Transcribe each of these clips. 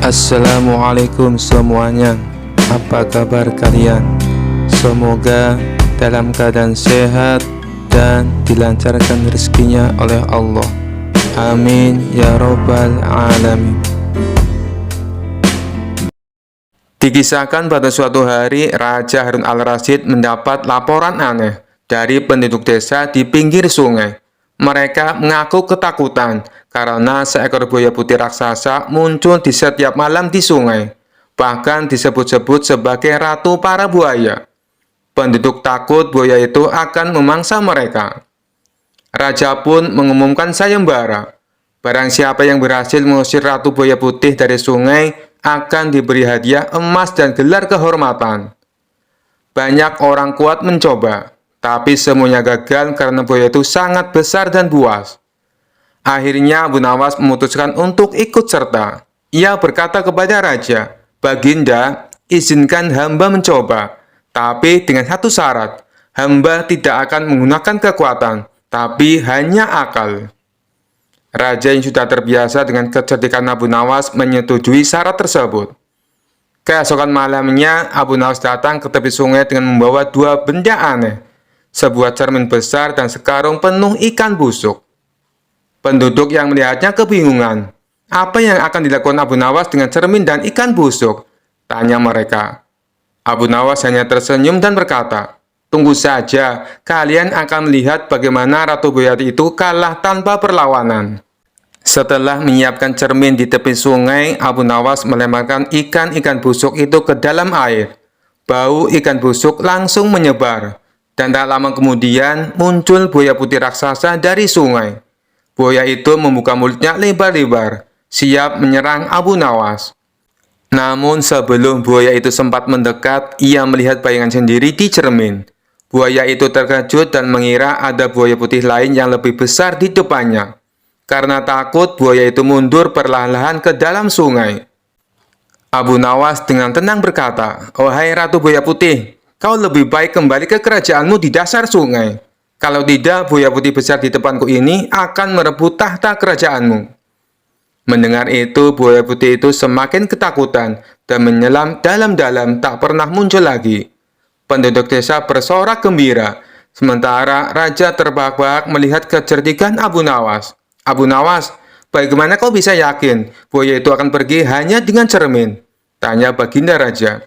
Assalamualaikum semuanya. Apa kabar kalian? Semoga dalam keadaan sehat dan dilancarkan rezekinya oleh Allah. Amin ya robbal alamin. Dikisahkan pada suatu hari, Raja Harun al-Rasyid mendapat laporan aneh dari penduduk desa di pinggir sungai. Mereka mengaku ketakutan karena seekor buaya putih raksasa muncul di setiap malam di sungai. Bahkan disebut-sebut sebagai ratu para buaya. Penduduk takut buaya itu akan memangsa mereka. Raja pun mengumumkan sayembara. Barang siapa yang berhasil mengusir ratu buaya putih dari sungai akan diberi hadiah emas dan gelar kehormatan. Banyak orang kuat mencoba, tapi semuanya gagal karena buaya itu sangat besar dan buas. Akhirnya Abu Nawas memutuskan untuk ikut serta. Ia berkata kepada raja, "Baginda, izinkan hamba mencoba, tapi dengan satu syarat, hamba tidak akan menggunakan kekuatan, tapi hanya akal." Raja yang sudah terbiasa dengan kecerdikan Abu Nawas menyetujui syarat tersebut. Keesokan malamnya, Abu Nawas datang ke tepi sungai dengan membawa dua benda aneh, sebuah cermin besar dan sekarung penuh ikan busuk. Penduduk yang melihatnya kebingungan. Apa yang akan dilakukan Abu Nawas dengan cermin dan ikan busuk? Tanya mereka. Abu Nawas hanya tersenyum dan berkata, "Tunggu saja, kalian akan melihat bagaimana Ratu Buaya itu kalah tanpa perlawanan." Setelah menyiapkan cermin di tepi sungai, Abu Nawas melemparkan ikan-ikan busuk itu ke dalam air. Bau ikan busuk langsung menyebar, dan tak lama kemudian muncul buaya putih raksasa dari sungai. Buaya itu membuka mulutnya lebar-lebar, siap menyerang Abu Nawas. Namun sebelum buaya itu sempat mendekat, ia melihat bayangan sendiri di cermin. Buaya itu terkejut dan mengira ada buaya putih lain yang lebih besar di depannya. Karena takut, buaya itu mundur perlahan-lahan ke dalam sungai. Abu Nawas dengan tenang berkata, "Wahai Ratu Buaya Putih, kau lebih baik kembali ke kerajaanmu di dasar sungai. Kalau tidak, buaya putih besar di depanku ini akan merebut tahta kerajaanmu." Mendengar itu, buaya putih itu semakin ketakutan dan menyelam dalam-dalam tak pernah muncul lagi. Penduduk desa bersorak gembira, sementara raja terbahak-bahak melihat kecerdikan Abu Nawas. "Abu Nawas, bagaimana kau bisa yakin buaya itu akan pergi hanya dengan cermin?" tanya baginda raja.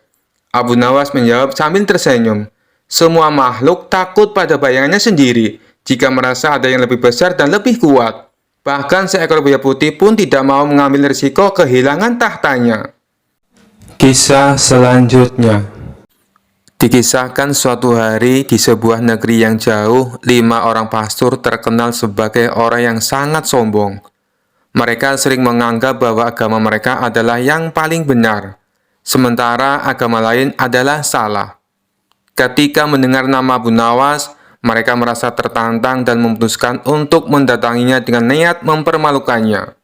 Abu Nawas menjawab sambil tersenyum. "Semua makhluk takut pada bayangannya sendiri jika merasa ada yang lebih besar dan lebih kuat. Bahkan seekor buaya putih pun tidak mau mengambil risiko kehilangan tahtanya." Kisah selanjutnya. Dikisahkan suatu hari di sebuah negeri yang jauh, 5 orang pastor terkenal sebagai orang yang sangat sombong. Mereka sering menganggap bahwa agama mereka adalah yang paling benar, sementara agama lain adalah salah. Ketika mendengar nama Abu Nawas, mereka merasa tertantang dan memutuskan untuk mendatanginya dengan niat mempermalukannya.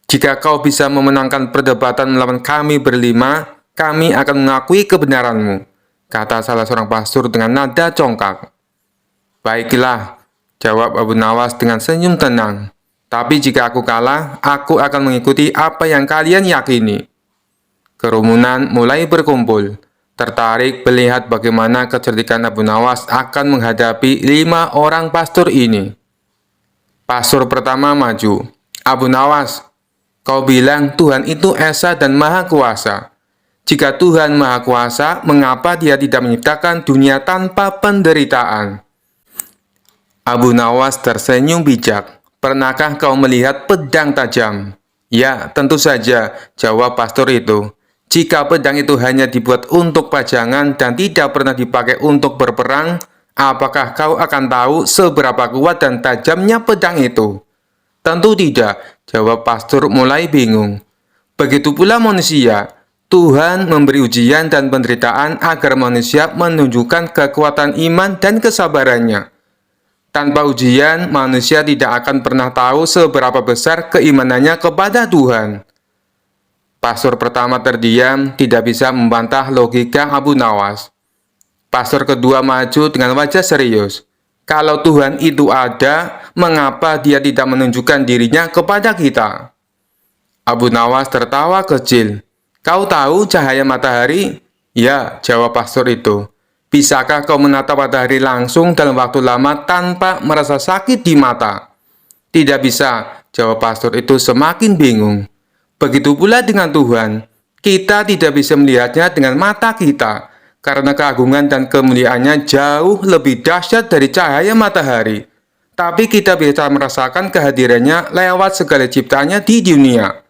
"Jika kau bisa memenangkan perdebatan melawan kami berlima, kami akan mengakui kebenaranmu," kata salah seorang pastor dengan nada congkak. "Baiklah," jawab Abu Nawas dengan senyum tenang. "Tapi jika aku kalah, aku akan mengikuti apa yang kalian yakini." Kerumunan mulai berkumpul, tertarik melihat bagaimana kecerdikan Abu Nawas akan menghadapi 5 orang pastor ini. Pastor pertama maju. "Abu Nawas, kau bilang Tuhan itu esa dan maha kuasa. Jika Tuhan maha kuasa, mengapa dia tidak menciptakan dunia tanpa penderitaan?" Abu Nawas tersenyum bijak. "Pernahkah kau melihat pedang tajam?" "Ya, tentu saja," jawab pastor itu. "Jika pedang itu hanya dibuat untuk pajangan dan tidak pernah dipakai untuk berperang, apakah kau akan tahu seberapa kuat dan tajamnya pedang itu?" "Tentu tidak," jawab pastor mulai bingung. "Begitu pula manusia. Tuhan memberi ujian dan penderitaan agar manusia menunjukkan kekuatan iman dan kesabarannya. Tanpa ujian, manusia tidak akan pernah tahu seberapa besar keimanannya kepada Tuhan." Pastor pertama terdiam, tidak bisa membantah logika Abu Nawas. Pastor kedua maju dengan wajah serius. "Kalau Tuhan itu ada, mengapa dia tidak menunjukkan dirinya kepada kita?" Abu Nawas tertawa kecil. Kau tahu cahaya matahari? Ya, jawab pastor itu. Bisakah kau menatap matahari langsung dalam waktu lama tanpa merasa sakit di mata? Tidak bisa, jawab pastor itu semakin bingung. Begitu pula dengan Tuhan. Kita tidak bisa melihatnya dengan mata kita, karena keagungan dan kemuliaannya jauh lebih dahsyat dari cahaya matahari. Tapi kita bisa merasakan kehadirannya lewat segala ciptaannya di dunia.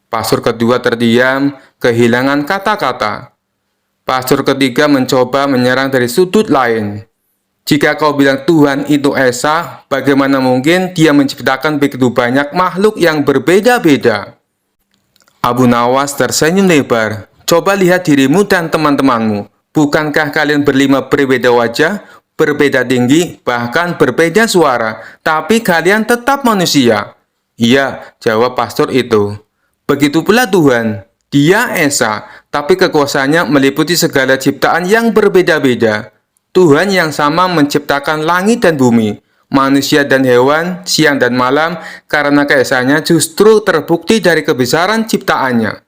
Pastor kedua terdiam, kehilangan kata-kata. Pastor ketiga mencoba menyerang dari sudut lain. Jika kau bilang Tuhan itu esa, bagaimana mungkin dia menciptakan begitu banyak makhluk yang berbeda-beda? Abu Nawas tersenyum lebar. Coba lihat dirimu dan teman-temanmu. Bukankah kalian berlima berbeda wajah, berbeda tinggi, bahkan berbeda suara, tapi kalian tetap manusia? Iya, jawab pastor itu. Begitu pula Tuhan. Dia esa, tapi kekuasaannya meliputi segala ciptaan yang berbeda-beda. Tuhan yang sama menciptakan langit dan bumi, manusia dan hewan, siang dan malam, karena keesaannya justru terbukti dari kebesaran ciptaannya.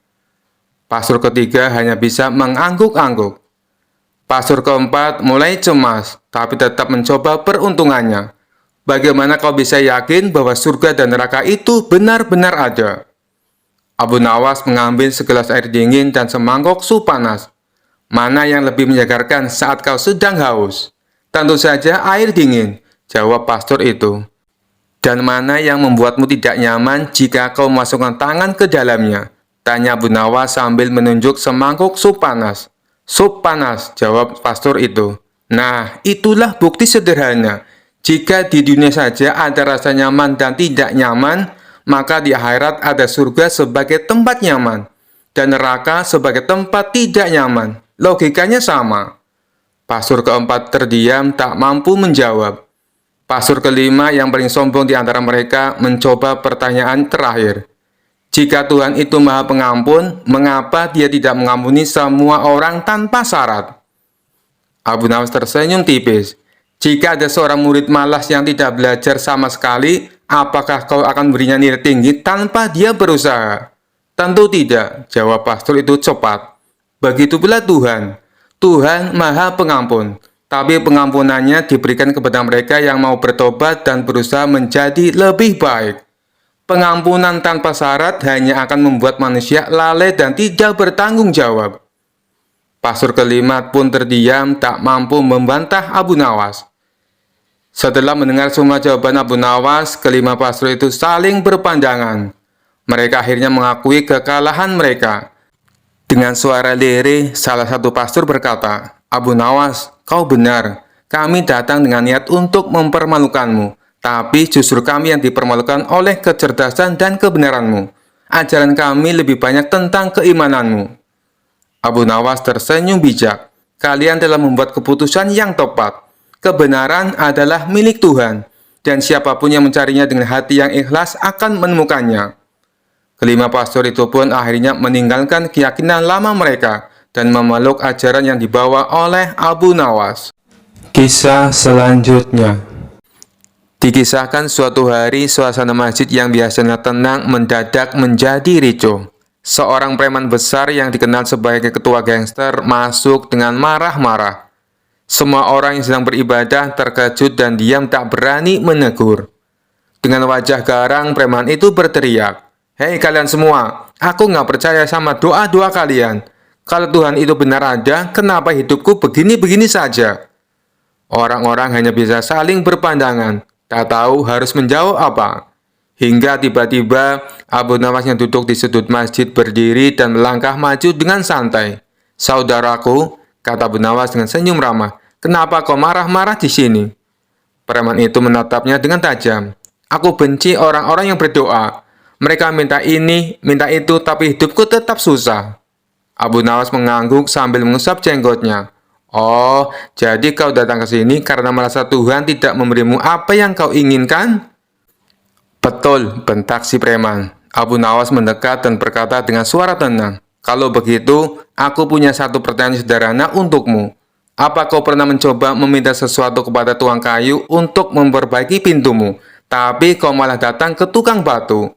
Pastor ketiga hanya bisa mengangguk-angguk. Pastor keempat mulai cemas, tapi tetap mencoba peruntungannya. Bagaimana kau bisa yakin bahwa surga dan neraka itu benar-benar ada? Abu Nawas mengambil segelas air dingin dan semangkok sup panas. Mana yang lebih menyegarkan saat kau sedang haus? Tentu saja air dingin, jawab pastor itu. Dan mana yang membuatmu tidak nyaman jika kau memasukkan tangan ke dalamnya? Tanya Abu Nawas sambil menunjuk semangkuk sup panas. Sup panas, jawab pastor itu. Nah, itulah bukti sederhana. Jika di dunia saja ada rasa nyaman dan tidak nyaman, maka di akhirat ada surga sebagai tempat nyaman, dan neraka sebagai tempat tidak nyaman. Logikanya sama. Pastor keempat terdiam, tak mampu menjawab. Pastor kelima yang paling sombong di antara mereka mencoba pertanyaan terakhir. Jika Tuhan itu Maha Pengampun, mengapa Dia tidak mengampuni semua orang tanpa syarat? Abu Nawas tersenyum tipis. Jika ada seorang murid malas yang tidak belajar sama sekali, apakah kau akan berinya nilai tinggi tanpa dia berusaha? Tentu tidak, jawab pastor itu cepat. Begitu pula Tuhan. Tuhan Maha Pengampun, tapi pengampunannya diberikan kepada mereka yang mau bertobat dan berusaha menjadi lebih baik. Pengampunan tanpa syarat hanya akan membuat manusia lalai dan tidak bertanggung jawab. Pastor kelima pun terdiam, tak mampu membantah Abu Nawas. Setelah mendengar semua jawaban Abu Nawas, kelima pastor itu saling berpandangan. Mereka akhirnya mengakui kekalahan mereka. Dengan suara lirih, salah satu pastor berkata, Abu Nawas, kau benar. Kami datang dengan niat untuk mempermalukanmu, tapi justru kami yang dipermalukan oleh kecerdasan dan kebenaranmu. Ajaran kami lebih banyak tentang keimananmu. Abu Nawas tersenyum bijak. Kalian telah membuat keputusan yang tepat. Kebenaran adalah milik Tuhan, dan siapapun yang mencarinya dengan hati yang ikhlas akan menemukannya. Kelima pastor itu pun akhirnya meninggalkan keyakinan lama mereka dan memeluk ajaran yang dibawa oleh Abu Nawas. Kisah selanjutnya. Dikisahkan suatu hari suasana masjid yang biasanya tenang mendadak menjadi ricuh. Seorang preman besar yang dikenal sebagai ketua gangster masuk dengan marah-marah. Semua orang yang sedang beribadah terkejut dan diam tak berani menegur. Dengan wajah garang, preman itu berteriak, "Hei kalian semua, aku nggak percaya sama doa-doa kalian. Kalau Tuhan itu benar ada, kenapa hidupku begini-begini saja?" Orang-orang hanya bisa saling berpandangan, tak tahu harus menjawab apa. Hingga tiba-tiba Abu Nawas yang duduk di sudut masjid berdiri dan melangkah maju dengan santai. "Saudaraku," kata Abu Nawas dengan senyum ramah, "kenapa kau marah-marah di sini?" Preman itu menatapnya dengan tajam. "Aku benci orang-orang yang berdoa. Mereka minta ini, minta itu, tapi hidupku tetap susah." Abu Nawas mengangguk sambil mengusap jenggotnya. "Oh, jadi kau datang ke sini karena merasa Tuhan tidak memberimu apa yang kau inginkan?" "Betul," bentak si preman. Abu Nawas mendekat dan berkata dengan suara tenang, "Kalau begitu, aku punya satu pertanyaan sederhana untukmu. Apa kau pernah mencoba meminta sesuatu kepada tukang kayu untuk memperbaiki pintumu, tapi kau malah datang ke tukang batu?"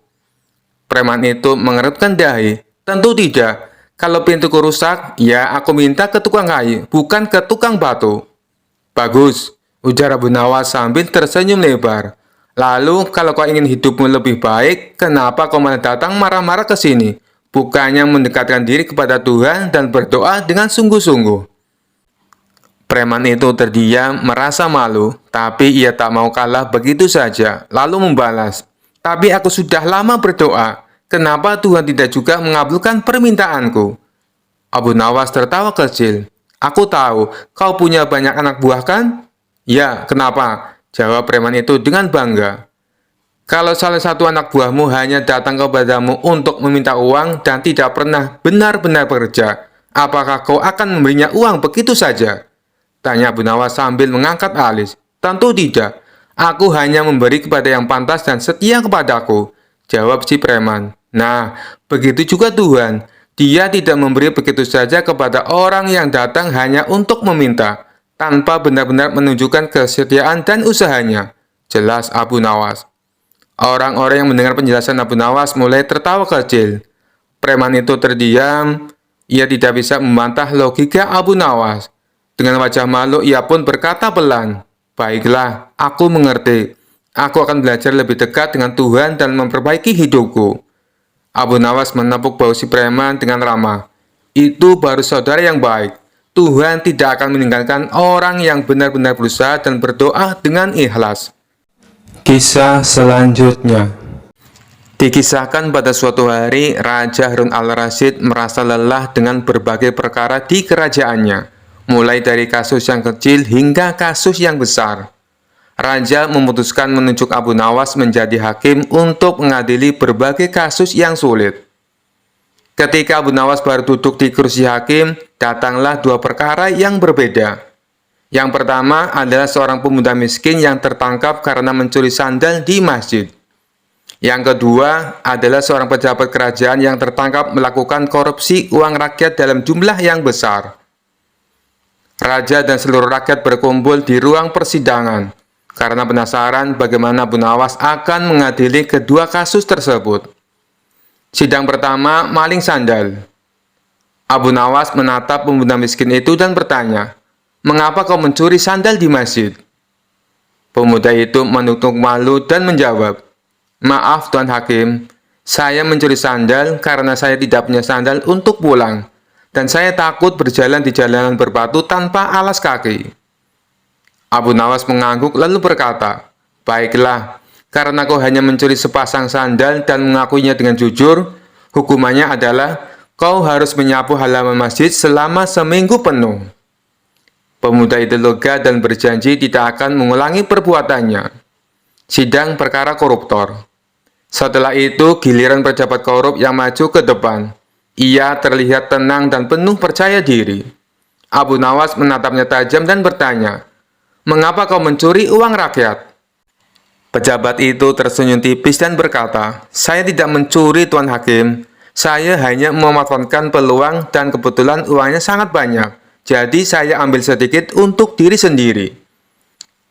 Preman itu mengerutkan dahi. Tentu tidak. Kalau pintuku rusak, ya aku minta ke tukang kayu, bukan ke tukang batu. Bagus, ujar Abu Nawas sambil tersenyum lebar. Lalu, kalau kau ingin hidupmu lebih baik, kenapa kau malah datang marah-marah ke sini? Bukannya mendekatkan diri kepada Tuhan dan berdoa dengan sungguh-sungguh. Preman itu terdiam, merasa malu, tapi ia tak mau kalah begitu saja, lalu membalas, "Tapi aku sudah lama berdoa. Kenapa Tuhan tidak juga mengabulkan permintaanku?" Abu Nawas tertawa kecil. "Aku tahu, kau punya banyak anak buah kan?" "Ya, kenapa?" jawab preman itu dengan bangga. "Kalau salah satu anak buahmu hanya datang kepadamu untuk meminta uang dan tidak pernah benar-benar bekerja, apakah kau akan memberinya uang begitu saja?" tanya Abu Nawas sambil mengangkat alis. "Tentu tidak. Aku hanya memberi kepada yang pantas dan setia kepadaku," jawab si preman. "Nah, begitu juga Tuhan. Dia tidak memberi begitu saja kepada orang yang datang hanya untuk meminta, tanpa benar-benar menunjukkan kesetiaan dan usahanya," jelas Abu Nawas. Orang-orang yang mendengar penjelasan Abu Nawas mulai tertawa kecil. Preman itu terdiam. Ia tidak bisa membantah logika Abu Nawas. Dengan wajah malu, ia pun berkata pelan, "Baiklah, aku mengerti. Aku akan belajar lebih dekat dengan Tuhan dan memperbaiki hidupku." Abu Nawas menepuk bahu si preman dengan ramah. "Itu baru saudara yang baik. Tuhan tidak akan meninggalkan orang yang benar-benar berusaha dan berdoa dengan ikhlas." Kisah selanjutnya. Dikisahkan pada suatu hari, Raja Harun al-Rasyid merasa lelah dengan berbagai perkara di kerajaannya, mulai dari kasus yang kecil hingga kasus yang besar. Raja memutuskan menunjuk Abu Nawas menjadi hakim untuk mengadili berbagai kasus yang sulit. Ketika Abu Nawas baru duduk di kursi hakim, datanglah dua perkara yang berbeda. Yang pertama adalah seorang pemuda miskin yang tertangkap karena mencuri sandal di masjid. Yang kedua adalah seorang pejabat kerajaan yang tertangkap melakukan korupsi uang rakyat dalam jumlah yang besar. Raja dan seluruh rakyat berkumpul di ruang persidangan karena penasaran bagaimana Abu Nawas akan mengadili kedua kasus tersebut. Sidang pertama, maling sandal. Abu Nawas menatap pemuda miskin itu dan bertanya, "Mengapa kau mencuri sandal di masjid?" Pemuda itu menunduk malu dan menjawab, "Maaf Tuan Hakim, saya mencuri sandal karena saya tidak punya sandal untuk pulang, dan saya takut berjalan di jalanan berbatu tanpa alas kaki." Abu Nawas mengangguk lalu berkata, "Baiklah, karena kau hanya mencuri sepasang sandal dan mengakuinya dengan jujur, hukumannya adalah kau harus menyapu halaman masjid selama seminggu penuh." Pemuda itu lega dan berjanji tidak akan mengulangi perbuatannya. Sidang perkara koruptor. Setelah itu, giliran pejabat korup yang maju ke depan. Ia terlihat tenang dan penuh percaya diri. Abu Nawas menatapnya tajam dan bertanya, "Mengapa kau mencuri uang rakyat?" Pejabat itu tersenyum tipis dan berkata, "Saya tidak mencuri Tuan Hakim. Saya hanya memanfaatkan peluang dan kebetulan uangnya sangat banyak. Jadi saya ambil sedikit untuk diri sendiri."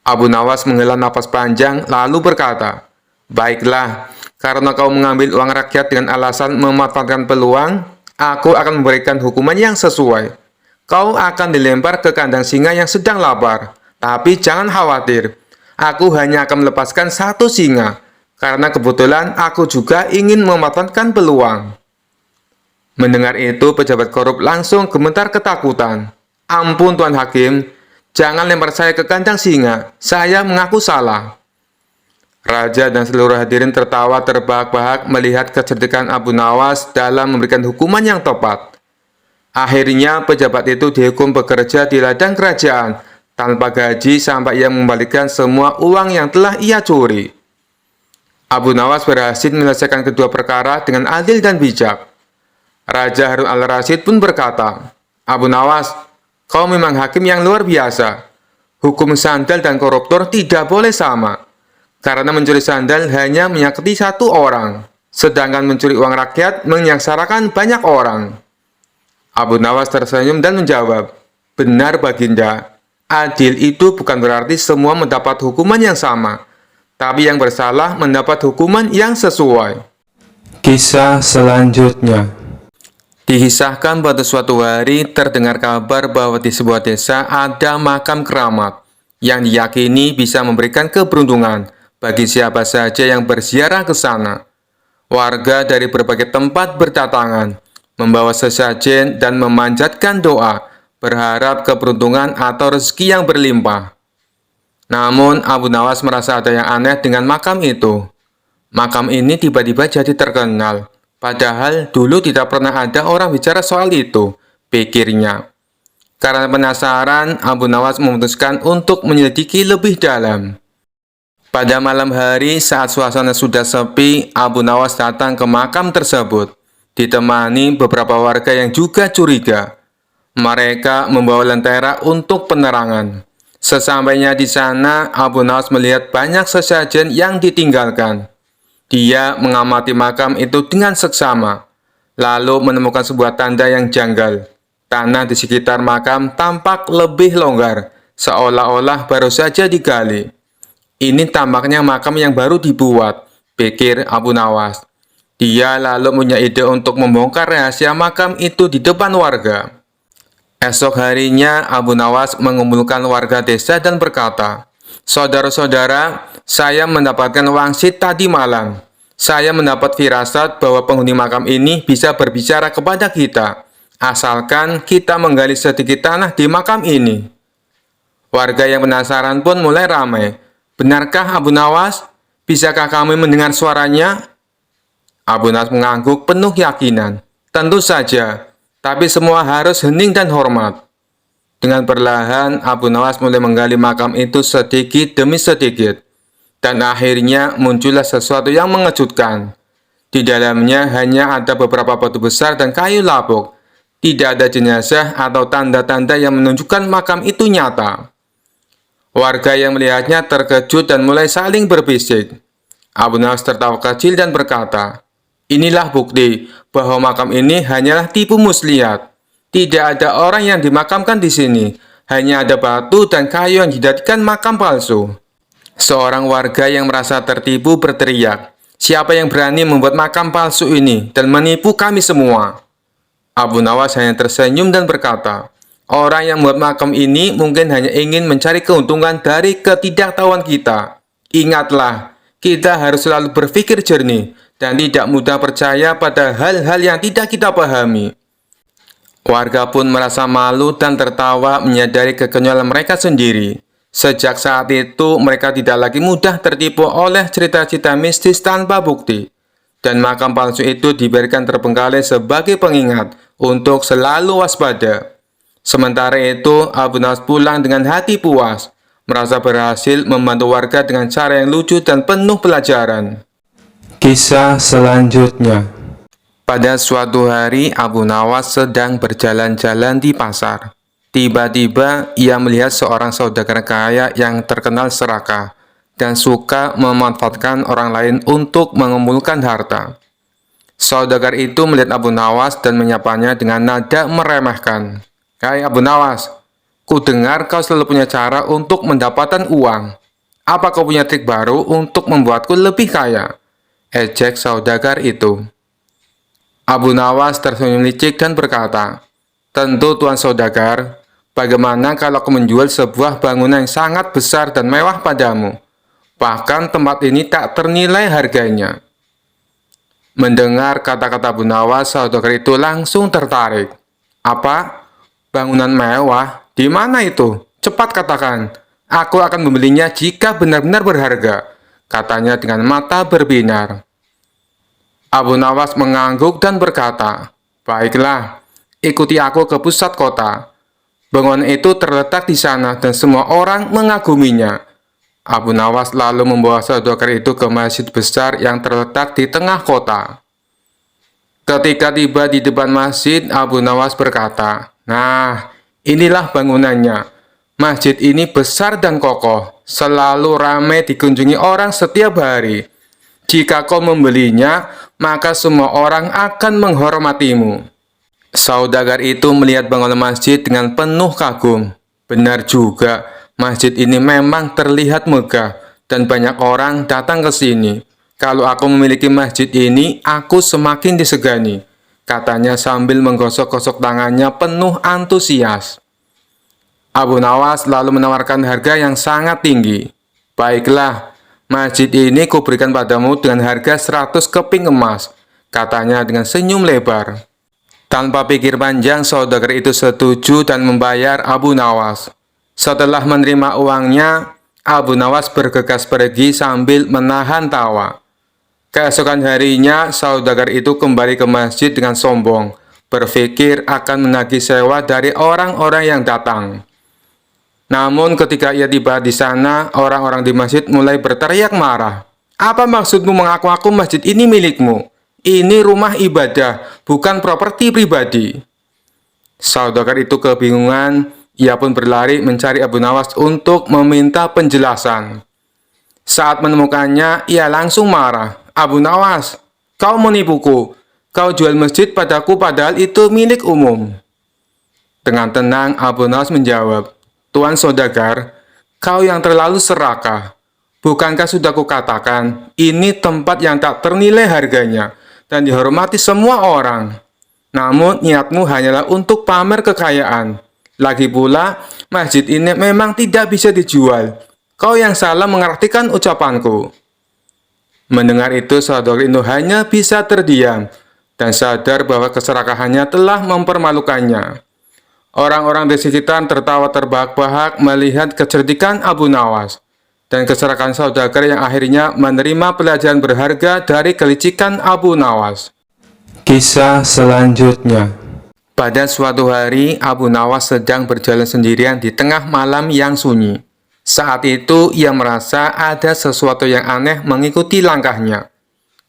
Abu Nawas menghela napas panjang lalu berkata, "Baiklah, karena kau mengambil uang rakyat dengan alasan memanfaatkan peluang, aku akan memberikan hukuman yang sesuai. Kau akan dilempar ke kandang singa yang sedang lapar. Tapi jangan khawatir, aku hanya akan melepaskan satu singa, karena kebetulan aku juga ingin memanfaatkan peluang." Mendengar itu, pejabat korup langsung gemetar ketakutan. "Ampun Tuan Hakim, jangan lempar saya ke kandang singa, saya mengaku salah." Raja dan seluruh hadirin tertawa terbahak-bahak melihat kecerdikan Abu Nawas dalam memberikan hukuman yang tepat. Akhirnya, pejabat itu dihukum bekerja di ladang kerajaan tanpa gaji sampai ia mengembalikan semua uang yang telah ia curi. Abu Nawas berhasil menyelesaikan kedua perkara dengan adil dan bijak. Raja Harun al-Rasyid pun berkata, "Abu Nawas, kau memang hakim yang luar biasa. Hukum sandal dan koruptor tidak boleh sama. Karena mencuri sandal hanya menyakiti satu orang, sedangkan mencuri uang rakyat menyengsarakan banyak orang." Abu Nawas tersenyum dan menjawab, "Benar Baginda, adil itu bukan berarti semua mendapat hukuman yang sama, tapi yang bersalah mendapat hukuman yang sesuai." Kisah selanjutnya. Dikisahkan pada suatu hari terdengar kabar bahwa di sebuah desa ada makam keramat yang diyakini bisa memberikan keberuntungan bagi siapa saja yang berziarah ke sana. Warga dari berbagai tempat berdatangan, membawa sesajen dan memanjatkan doa, berharap keberuntungan atau rezeki yang berlimpah. Namun Abu Nawas merasa ada yang aneh dengan makam itu. Makam ini tiba-tiba jadi terkenal. Padahal dulu tidak pernah ada orang bicara soal itu, pikirnya. Karena penasaran, Abu Nawas memutuskan untuk menyelidiki lebih dalam. Pada malam hari saat suasana sudah sepi, Abu Nawas datang ke makam tersebut, ditemani beberapa warga yang juga curiga. Mereka membawa lentera untuk penerangan. Sesampainya di sana, Abu Nawas melihat banyak sesajen yang ditinggalkan. Dia mengamati makam itu dengan seksama, lalu menemukan sebuah tanda yang janggal. Tanah di sekitar makam tampak lebih longgar, seolah-olah baru saja digali. Ini tampaknya makam yang baru dibuat, pikir Abu Nawas. Dia lalu punya ide untuk membongkar rahasia makam itu di depan warga. Esok harinya, Abu Nawas mengumpulkan warga desa dan berkata, "Saudara-saudara, saya mendapatkan wangsit tadi malam. Saya mendapat firasat bahwa penghuni makam ini bisa berbicara kepada kita, asalkan kita menggali sedikit tanah di makam ini." Warga yang penasaran pun mulai ramai. "Benarkah Abu Nawas? Bisakah kami mendengar suaranya?" Abu Nawas mengangguk penuh keyakinan. "Tentu saja, tapi semua harus hening dan hormat." Dengan perlahan, Abu Nawas mulai menggali makam itu sedikit demi sedikit. Dan akhirnya muncullah sesuatu yang mengejutkan. Di dalamnya hanya ada beberapa batu besar dan kayu lapuk. Tidak ada jenazah atau tanda-tanda yang menunjukkan makam itu nyata. Warga yang melihatnya terkejut dan mulai saling berbisik. Abu Nawas tertawa kecil dan berkata, "Inilah bukti bahwa makam ini hanyalah tipu muslihat. Tidak ada orang yang dimakamkan di sini. Hanya ada batu dan kayu yang dijadikan makam palsu." Seorang warga yang merasa tertipu berteriak, "Siapa yang berani membuat makam palsu ini dan menipu kami semua?" Abu Nawas hanya tersenyum dan berkata, "Orang yang membuat makam ini mungkin hanya ingin mencari keuntungan dari ketidaktahuan kita. Ingatlah, kita harus selalu berpikir jernih dan tidak mudah percaya pada hal-hal yang tidak kita pahami." Warga pun merasa malu dan tertawa menyadari kekonyolan mereka sendiri. Sejak saat itu, mereka tidak lagi mudah tertipu oleh cerita-cerita mistis tanpa bukti. Dan makam palsu itu diberikan terbengkalai sebagai pengingat untuk selalu waspada. Sementara itu, Abu Nawas pulang dengan hati puas, merasa berhasil membantu warga dengan cara yang lucu dan penuh pelajaran. Kisah selanjutnya. Pada suatu hari, Abu Nawas sedang berjalan-jalan di pasar. Tiba-tiba, ia melihat seorang saudagar kaya yang terkenal serakah dan suka memanfaatkan orang lain untuk mengumpulkan harta. Saudagar itu melihat Abu Nawas dan menyapanya dengan nada meremehkan. "Hai Abu Nawas, ku dengar kau selalu punya cara untuk mendapatkan uang. Apa kau punya trik baru untuk membuatku lebih kaya?" ejek saudagar itu. Abu Nawas tersenyum licik dan berkata, "Tentu Tuan Saudagar, bagaimana kalau aku menjual sebuah bangunan yang sangat besar dan mewah padamu? Bahkan tempat ini tak ternilai harganya." Mendengar kata-kata Abu Nawas, saudagar itu langsung tertarik. "Apa? Bangunan mewah? Di mana itu? Cepat katakan. Aku akan membelinya jika benar-benar berharga," katanya dengan mata berbinar. Abu Nawas mengangguk dan berkata, "Baiklah, ikuti aku ke pusat kota. Bangunan itu terletak di sana dan semua orang mengaguminya." Abu Nawas lalu membawa saudagar itu ke masjid besar yang terletak di tengah kota. Ketika tiba di depan masjid, Abu Nawas berkata, "Nah, inilah bangunannya. Masjid ini besar dan kokoh, selalu ramai dikunjungi orang setiap hari. Jika kau membelinya, maka semua orang akan menghormatimu." Saudagar itu melihat bangunan masjid dengan penuh kagum. Benar juga, masjid ini memang terlihat megah dan banyak orang datang ke sini. Kalau aku memiliki masjid ini, aku semakin disegani, katanya sambil menggosok-gosok tangannya penuh antusias. Abu Nawas lalu menawarkan harga yang sangat tinggi. Baiklah, masjid ini kuberikan padamu dengan harga 100 keping emas, katanya dengan senyum lebar. Tanpa pikir panjang, saudagar itu setuju dan membayar Abu Nawas. Setelah menerima uangnya, Abu Nawas bergegas pergi sambil menahan tawa. Keesokan harinya, saudagar itu kembali ke masjid dengan sombong, berpikir akan menagih sewa dari orang-orang yang datang. Namun ketika ia tiba di sana, orang-orang di masjid mulai berteriak marah. Apa maksudmu mengaku-ngaku masjid ini milikmu? Ini rumah ibadah, bukan properti pribadi. Saudagar itu kebingungan, ia pun berlari mencari Abu Nawas untuk meminta penjelasan. Saat menemukannya, ia langsung marah. Abu Nawas, kau menipuku. Kau jual masjid padaku padahal itu milik umum. Dengan tenang, Abu Nawas menjawab, Tuan saudagar, kau yang terlalu serakah. Bukankah sudah kukatakan, ini tempat yang tak ternilai harganya dan dihormati semua orang. Namun niatmu hanyalah untuk pamer kekayaan. Lagi pula, masjid ini memang tidak bisa dijual. Kau yang salah mengartikan ucapanku. Mendengar itu, saudagar itu hanya bisa terdiam dan sadar bahwa keserakahannya telah mempermalukannya. Orang-orang di sekitar tertawa terbahak-bahak melihat kecerdikan Abu Nawas dan keserakahan saudagar yang akhirnya menerima pelajaran berharga dari kelicikan Abu Nawas. Kisah selanjutnya. Pada suatu hari, Abu Nawas sedang berjalan sendirian di tengah malam yang sunyi. Saat itu, ia merasa ada sesuatu yang aneh mengikuti langkahnya.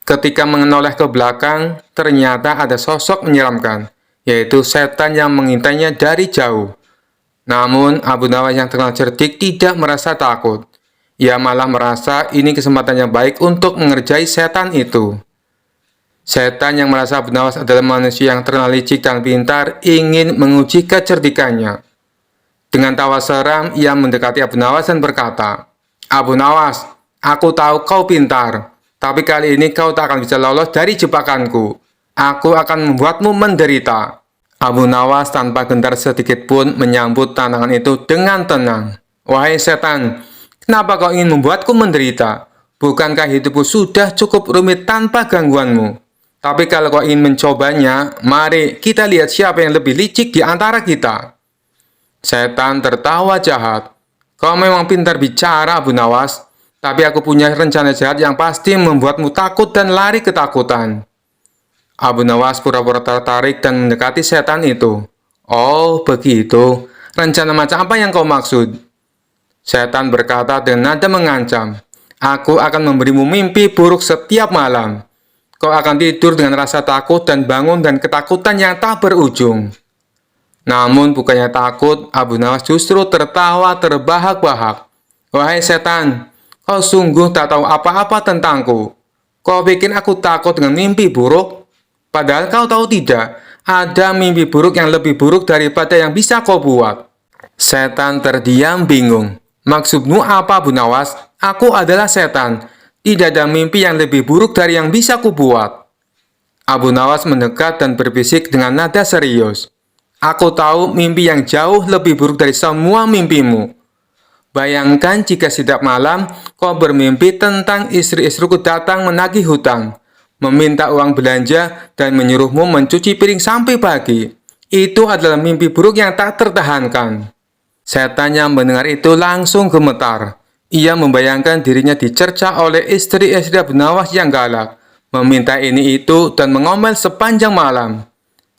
Ketika menoleh ke belakang, ternyata ada sosok menyeramkan, yaitu setan yang mengintainya dari jauh. Namun, Abu Nawas yang terkenal cerdik tidak merasa takut. Ia malah merasa ini kesempatan yang baik untuk mengerjai setan itu. Setan yang merasa Abu Nawas adalah manusia yang terkenal licik dan pintar ingin menguji kecerdikannya. Dengan tawa seram, ia mendekati Abu Nawas dan berkata, Abu Nawas, aku tahu kau pintar, tapi kali ini kau tak akan bisa lolos dari jebakanku. Aku akan membuatmu menderita. Abu Nawas tanpa gentar sedikit pun menyambut tantangan itu dengan tenang. Wahai setan, kenapa kau ingin membuatku menderita? Bukankah hidupku sudah cukup rumit tanpa gangguanmu? Tapi kalau kau ingin mencobanya, mari kita lihat siapa yang lebih licik di antara kita. Setan tertawa jahat. Kau memang pintar bicara, Abu Nawas, tapi aku punya rencana jahat yang pasti membuatmu takut dan lari ketakutan. Abu Nawas pura-pura tertarik dan mendekati setan itu. Oh, begitu. Rencana macam apa yang kau maksud? Setan berkata dengan nada mengancam. Aku akan memberimu mimpi buruk setiap malam. Kau akan tidur dengan rasa takut dan bangun dan ketakutan yang tak berujung. Namun bukannya takut, Abu Nawas justru tertawa terbahak-bahak. Wahai setan, kau sungguh tak tahu apa-apa tentangku. Kau bikin aku takut dengan mimpi buruk? Padahal kau tahu tidak, ada mimpi buruk yang lebih buruk daripada yang bisa kau buat. Setan terdiam bingung. Maksudmu apa, Abu Nawas? Aku adalah setan. Tidak ada mimpi yang lebih buruk dari yang bisa kubuat. Abu Nawas mendekat dan berbisik dengan nada serius. Aku tahu mimpi yang jauh lebih buruk dari semua mimpimu. Bayangkan jika setiap malam kau bermimpi tentang istri-istriku datang menagih hutang, meminta uang belanja, dan menyuruhmu mencuci piring sampai pagi. Itu adalah mimpi buruk yang tak tertahankan. Setan yang mendengar itu langsung gemetar. Ia membayangkan dirinya dicerca oleh istri-istri Abu Nawas yang galak, meminta ini itu dan mengomel sepanjang malam.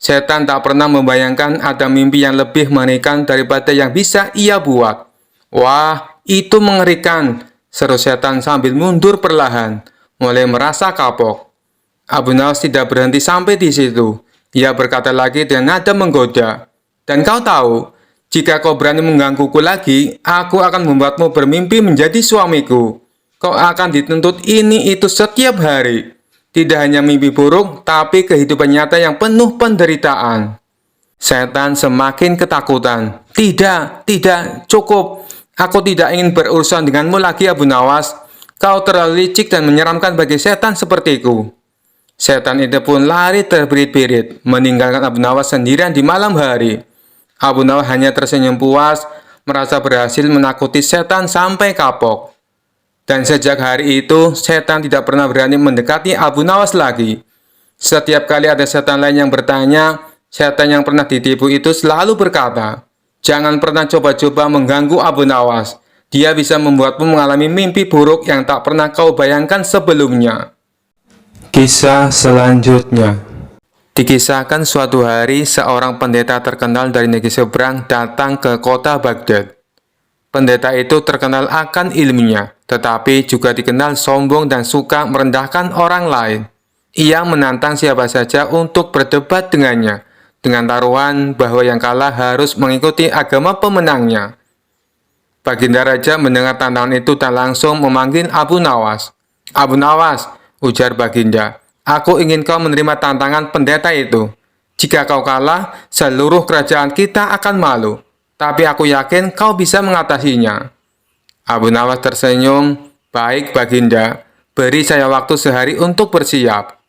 Setan tak pernah membayangkan ada mimpi yang lebih mengerikan daripada yang bisa ia buat. Wah, itu mengerikan, seru setan sambil mundur perlahan, mulai merasa kapok. Abu Nawas tidak berhenti sampai di situ. Ia berkata lagi dengan nada menggoda. Dan kau tahu, jika kau berani menggangguku lagi, aku akan membuatmu bermimpi menjadi suamiku. Kau akan dituntut ini itu setiap hari. Tidak hanya mimpi buruk, tapi kehidupan nyata yang penuh penderitaan. Setan semakin ketakutan. Tidak, cukup. Aku tidak ingin berurusan denganmu lagi, Abu Nawas. Kau terlalu licik dan menyeramkan bagi setan sepertiku." Setan itu pun lari terbirit-birit, meninggalkan Abu Nawas sendirian di malam hari. Abu Nawas hanya tersenyum puas, merasa berhasil menakuti setan sampai kapok. Dan sejak hari itu, setan tidak pernah berani mendekati Abu Nawas lagi. Setiap kali ada setan lain yang bertanya, setan yang pernah ditipu itu selalu berkata, "Jangan pernah coba-coba mengganggu Abu Nawas. Dia bisa membuatmu mengalami mimpi buruk yang tak pernah kau bayangkan sebelumnya." Kisah selanjutnya. Dikisahkan suatu hari, seorang pendeta terkenal dari negeri seberang datang ke kota Baghdad. Pendeta itu terkenal akan ilmunya, tetapi juga dikenal sombong dan suka merendahkan orang lain. Ia menantang siapa saja untuk berdebat dengannya, dengan taruhan bahwa yang kalah harus mengikuti agama pemenangnya. Baginda Raja mendengar tantangan itu dan langsung memanggil Abu Nawas. "Abu Nawas," ujar Baginda, "aku ingin kau menerima tantangan pendeta itu. Jika kau kalah, seluruh kerajaan kita akan malu. Tapi aku yakin kau bisa mengatasinya." Abu Nawas tersenyum, "Baik, Baginda, beri saya waktu sehari untuk bersiap."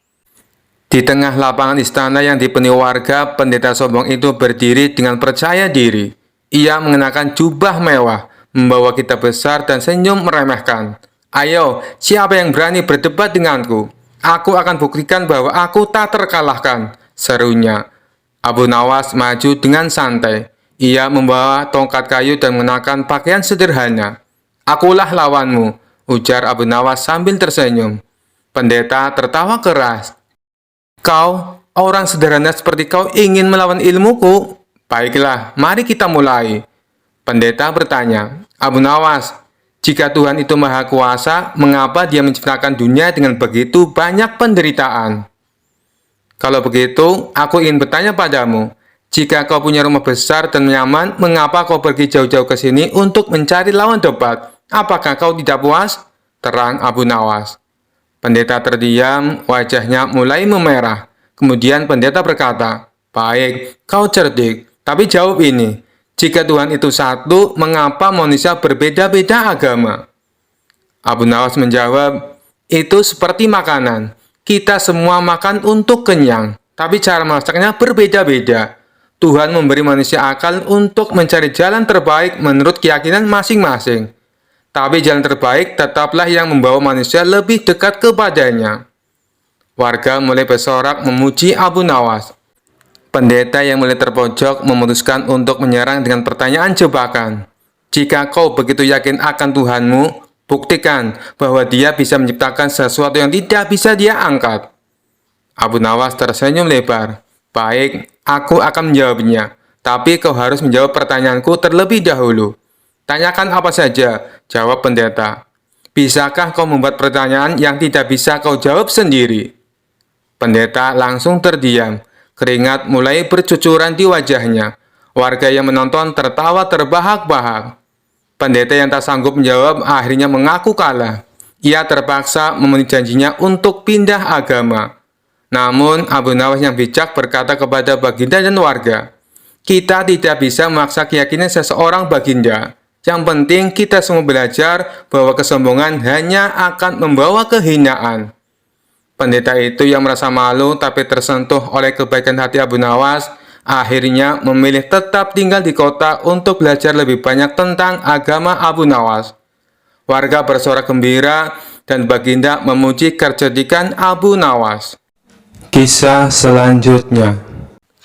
Di tengah lapangan istana yang dipenuhi warga, pendeta sombong itu berdiri dengan percaya diri. Ia mengenakan jubah mewah, membawa kitab besar dan senyum meremehkan. "Ayo, siapa yang berani berdebat denganku? Aku akan buktikan bahwa aku tak terkalahkan," serunya. Abu Nawas maju dengan santai. Ia membawa tongkat kayu dan mengenakan pakaian sederhana. "Akulah lawanmu," ujar Abu Nawas sambil tersenyum. Pendeta tertawa keras. "Kau, orang sederhana seperti kau ingin melawan ilmuku? Baiklah, mari kita mulai." Pendeta bertanya, "Abu Nawas, jika Tuhan itu Maha Kuasa, mengapa Dia menciptakan dunia dengan begitu banyak penderitaan? Kalau begitu, aku ingin bertanya padamu, jika kau punya rumah besar dan nyaman, mengapa kau pergi jauh-jauh ke sini untuk mencari lawan debat? Apakah kau tidak puas?" terang Abu Nawas. Pendeta terdiam, wajahnya mulai memerah. Kemudian pendeta berkata, "Baik, kau cerdik, tapi jawab ini. Jika Tuhan itu satu, mengapa manusia berbeda-beda agama?" Abu Nawas menjawab, "Itu seperti makanan. Kita semua makan untuk kenyang, tapi cara masaknya berbeda-beda. Tuhan memberi manusia akal untuk mencari jalan terbaik menurut keyakinan masing-masing. Tapi jalan terbaik tetaplah yang membawa manusia lebih dekat kepadanya." Warga mulai bersorak memuji Abu Nawas. Pendeta yang mulai terpojok memutuskan untuk menyerang dengan pertanyaan jebakan. "Jika kau begitu yakin akan Tuhanmu, buktikan bahwa Dia bisa menciptakan sesuatu yang tidak bisa Dia angkat." Abu Nawas tersenyum lebar. "Baik, aku akan menjawabnya. Tapi kau harus menjawab pertanyaanku terlebih dahulu." "Tanyakan apa saja," jawab pendeta. "Bisakah kau membuat pertanyaan yang tidak bisa kau jawab sendiri?" Pendeta langsung terdiam. Keringat mulai bercucuran di wajahnya. Warga yang menonton tertawa terbahak-bahak. Pendeta yang tak sanggup menjawab akhirnya mengaku kalah. Ia terpaksa memenuhi janjinya untuk pindah agama. Namun, Abu Nawas yang bijak berkata kepada Baginda dan warga, "Kita tidak bisa memaksa keyakinan seseorang, Baginda. Yang penting kita semua belajar bahwa kesombongan hanya akan membawa kehinaan." Pendeta itu yang merasa malu tapi tersentuh oleh kebaikan hati Abu Nawas, akhirnya memilih tetap tinggal di kota untuk belajar lebih banyak tentang agama Abu Nawas. Warga bersorak gembira dan Baginda memuji kecerdikan Abu Nawas. Kisah selanjutnya.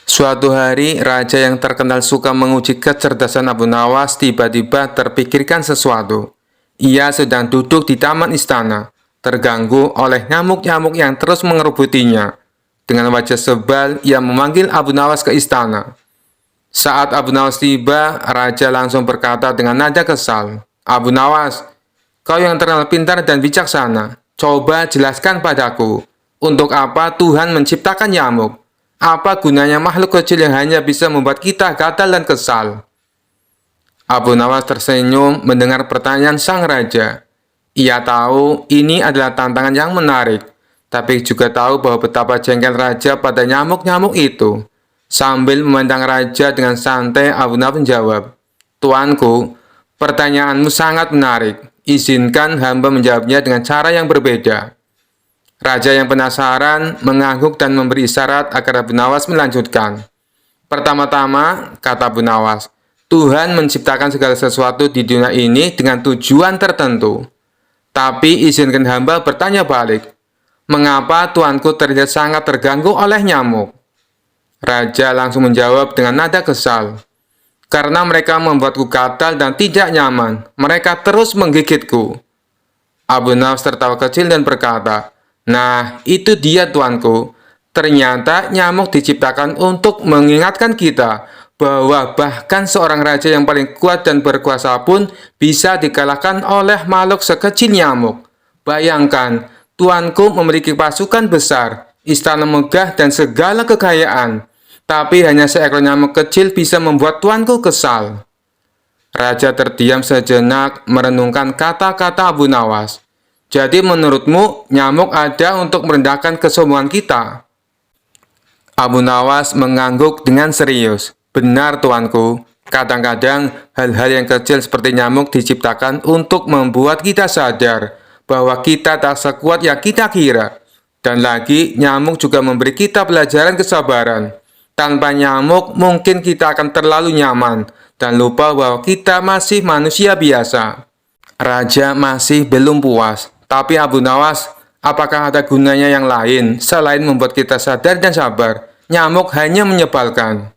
Suatu hari, raja yang terkenal suka menguji kecerdasan Abu Nawas tiba-tiba terpikirkan sesuatu. Ia sedang duduk di taman istana, terganggu oleh nyamuk-nyamuk yang terus mengerubutinya. Dengan wajah sebal, ia memanggil Abu Nawas ke istana. Saat Abu Nawas tiba, raja langsung berkata dengan nada kesal, "Abu Nawas, kau yang terkenal pintar dan bijaksana, coba jelaskan padaku, untuk apa Tuhan menciptakan nyamuk? Apa gunanya makhluk kecil yang hanya bisa membuat kita gatal dan kesal?" Abu Nawas tersenyum mendengar pertanyaan sang raja. Ia tahu ini adalah tantangan yang menarik, tapi juga tahu bahwa betapa jengkel raja pada nyamuk-nyamuk itu. Sambil memandang raja dengan santai, Abu Nawas menjawab, "Tuanku, pertanyaanmu sangat menarik. Izinkan hamba menjawabnya dengan cara yang berbeda. Raja yang penasaran mengangguk dan memberi isyarat agar Abu Nawas melanjutkan. Pertama-tama, kata Abu Nawas, Tuhan menciptakan segala sesuatu di dunia ini dengan tujuan tertentu. Tapi izinkan hamba bertanya balik, mengapa Tuanku terlihat sangat terganggu oleh nyamuk? Raja langsung menjawab dengan nada kesal. Karena mereka membuatku gatal dan tidak nyaman, mereka terus menggigitku. Abu Nawas tertawa kecil dan berkata, nah, itu dia tuanku. Ternyata nyamuk diciptakan untuk mengingatkan kita bahwa bahkan seorang raja yang paling kuat dan berkuasa pun bisa dikalahkan oleh makhluk sekecil nyamuk. Bayangkan, tuanku memiliki pasukan besar, istana megah dan segala kekayaan. Tapi hanya seekor nyamuk kecil bisa membuat tuanku kesal. Raja terdiam sejenak merenungkan kata-kata Abu Nawas. Jadi menurutmu nyamuk ada untuk merendahkan kesombongan kita? Abu Nawas mengangguk dengan serius. Benar tuanku, kadang-kadang hal-hal yang kecil seperti nyamuk diciptakan untuk membuat kita sadar bahwa kita tak sekuat yang kita kira. Dan lagi, nyamuk juga memberi kita pelajaran kesabaran. Tanpa nyamuk, mungkin kita akan terlalu nyaman dan lupa bahwa kita masih manusia biasa. Raja masih belum puas, tapi Abu Nawas, apakah ada gunanya yang lain selain membuat kita sadar dan sabar? Nyamuk hanya menyebalkan.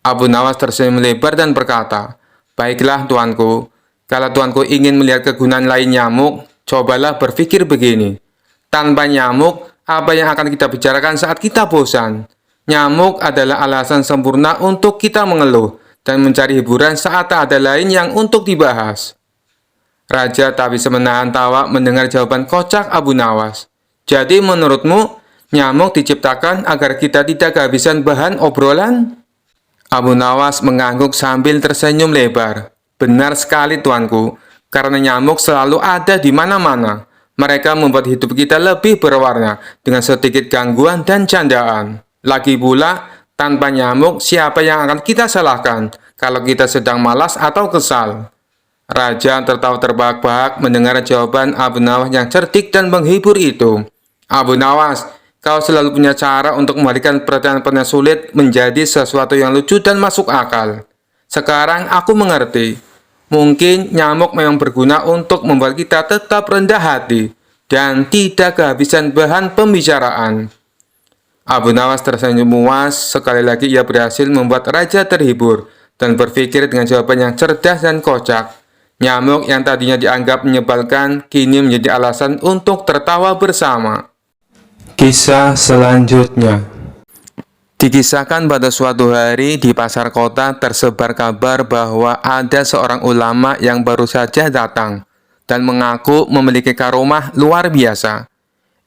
Abu Nawas tersenyum lebar dan berkata, baiklah tuanku, kalau tuanku ingin melihat kegunaan lain nyamuk, cobalah berpikir begini. Tanpa nyamuk, apa yang akan kita bicarakan saat kita bosan? Nyamuk adalah alasan sempurna untuk kita mengeluh dan mencari hiburan saat tak ada lain yang untuk dibahas. Raja tak bisa menahan tawa mendengar jawaban kocak Abu Nawas. Jadi menurutmu, nyamuk diciptakan agar kita tidak kehabisan bahan obrolan? Abu Nawas mengangguk sambil tersenyum lebar. Benar sekali tuanku, karena nyamuk selalu ada di mana-mana. Mereka membuat hidup kita lebih berwarna dengan sedikit gangguan dan candaan. Lagi pula, tanpa nyamuk, siapa yang akan kita salahkan kalau kita sedang malas atau kesal? Raja tertawa terbahak-bahak mendengar jawaban Abu Nawas yang cerdik dan menghibur itu. Abu Nawas, kau selalu punya cara untuk membalikan pertanyaan-pertanyaan sulit menjadi sesuatu yang lucu dan masuk akal. Sekarang aku mengerti. Mungkin nyamuk memang berguna untuk membuat kita tetap rendah hati dan tidak kehabisan bahan pembicaraan. Abu Nawas tersenyum puas, sekali lagi ia berhasil membuat raja terhibur dan berpikir dengan jawaban yang cerdas dan kocak. Nyamuk yang tadinya dianggap menyebalkan, kini menjadi alasan untuk tertawa bersama. Kisah selanjutnya. Dikisahkan pada suatu hari di pasar kota tersebar kabar bahwa ada seorang ulama yang baru saja datang dan mengaku memiliki karomah luar biasa.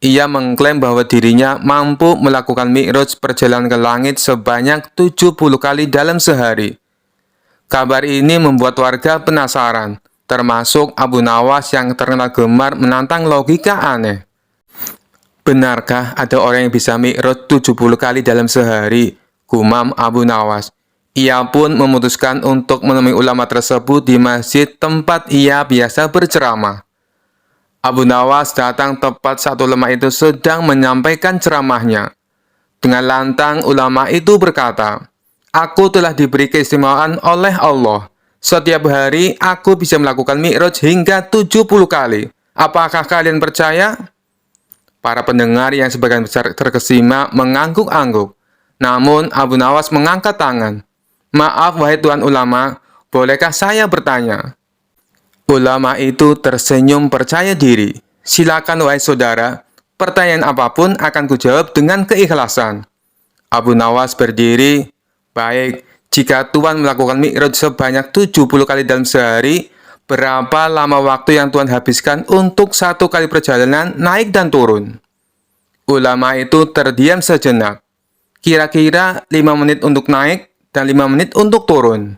Ia mengklaim bahwa dirinya mampu melakukan mi'raj perjalanan ke langit sebanyak 70 kali dalam sehari. Kabar ini membuat warga penasaran, termasuk Abu Nawas yang terkenal gemar menantang logika aneh. Benarkah ada orang yang bisa mi'raj 70 kali dalam sehari? Gumam Abu Nawas. Ia pun memutuskan untuk menemui ulama tersebut di masjid tempat ia biasa berceramah. Abu Nawas datang tepat saat ulama itu sedang menyampaikan ceramahnya. Dengan lantang, ulama itu berkata, aku telah diberi keistimewaan oleh Allah. Setiap hari, aku bisa melakukan mi'raj hingga 70 kali. Apakah kalian percaya? Para pendengar yang sebagian besar terkesima mengangguk-angguk. Namun, Abu Nawas mengangkat tangan. Maaf, wahai Tuan Ulama, bolehkah saya bertanya? Ulama itu tersenyum percaya diri. Silakan wahai saudara, pertanyaan apapun akan kujawab dengan keikhlasan. Abu Nawas berdiri. Baik, jika Tuan melakukan mi'raj sebanyak 70 kali dalam sehari, berapa lama waktu yang Tuan habiskan untuk satu kali perjalanan naik dan turun? Ulama itu terdiam sejenak. Kira-kira 5 menit untuk naik dan 5 menit untuk turun.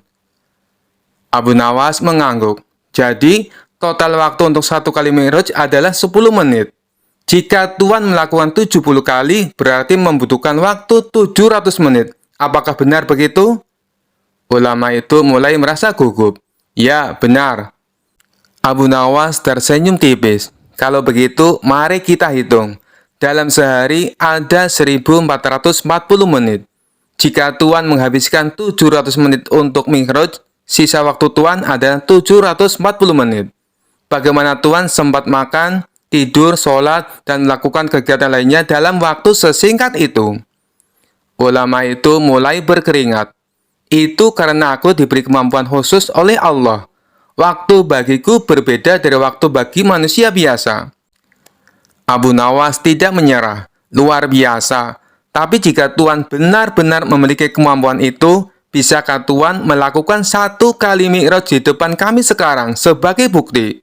Abu Nawas mengangguk. Jadi, total waktu untuk satu kali mi'raj adalah 10 menit. Jika Tuan melakukan 70 kali, berarti membutuhkan waktu 700 menit. Apakah benar begitu? Ulama itu mulai merasa gugup. Ya, benar. Abu Nawas tersenyum tipis. Kalau begitu, mari kita hitung. Dalam sehari ada 1440 menit. Jika Tuan menghabiskan 700 menit untuk mi'raj, sisa waktu Tuan ada 740 menit. Bagaimana Tuan sempat makan, tidur, sholat, dan melakukan kegiatan lainnya dalam waktu sesingkat itu? Ulama itu mulai berkeringat. Itu karena aku diberi kemampuan khusus oleh Allah. Waktu bagiku berbeda dari waktu bagi manusia biasa. Abu Nawas tidak menyerah. Luar biasa. Tapi jika Tuan benar-benar memiliki kemampuan itu, bisakah Tuan melakukan 1 kali mi'raj di depan kami sekarang sebagai bukti?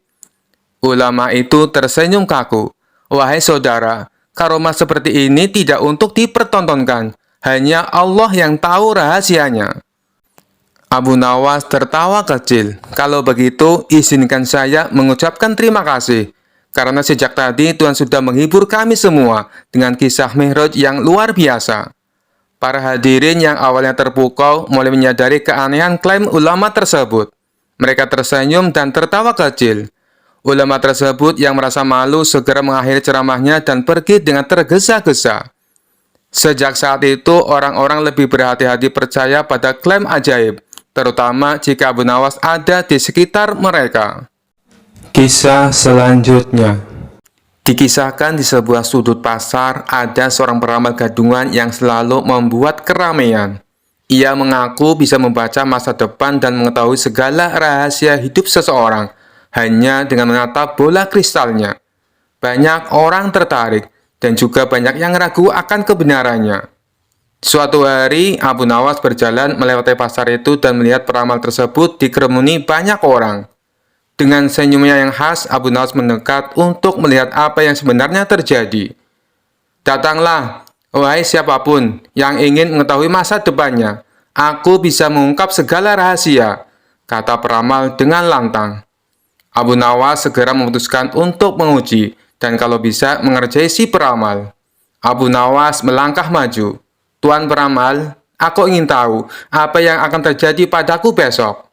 Ulama itu tersenyum kaku. Wahai saudara, karomah seperti ini tidak untuk dipertontonkan. Hanya Allah yang tahu rahasianya. Abu Nawas tertawa kecil. Kalau begitu, izinkan saya mengucapkan terima kasih. Karena sejak tadi Tuhan sudah menghibur kami semua dengan kisah mi'raj yang luar biasa. Para hadirin yang awalnya terpukau mulai menyadari keanehan klaim ulama tersebut. Mereka tersenyum dan tertawa kecil. Ulama tersebut yang merasa malu segera mengakhiri ceramahnya dan pergi dengan tergesa-gesa. Sejak saat itu, orang-orang lebih berhati-hati percaya pada klaim ajaib, terutama jika Abu Nawas ada di sekitar mereka. Kisah selanjutnya. Dikisahkan di sebuah sudut pasar, ada seorang peramal gadungan yang selalu membuat keramaian. Ia mengaku bisa membaca masa depan dan mengetahui segala rahasia hidup seseorang hanya dengan menatap bola kristalnya. Banyak orang tertarik dan juga banyak yang ragu akan kebenarannya. Suatu hari, Abu Nawas berjalan melewati pasar itu dan melihat peramal tersebut dikerumuni banyak orang. Dengan senyumnya yang khas, Abu Nawas mendekat untuk melihat apa yang sebenarnya terjadi. Datanglah, wahai siapapun yang ingin mengetahui masa depannya. Aku bisa mengungkap segala rahasia, kata peramal dengan lantang. Abu Nawas segera memutuskan untuk menguji, dan kalau bisa mengerjai si peramal. Abu Nawas melangkah maju. Tuan peramal, aku ingin tahu apa yang akan terjadi padaku besok.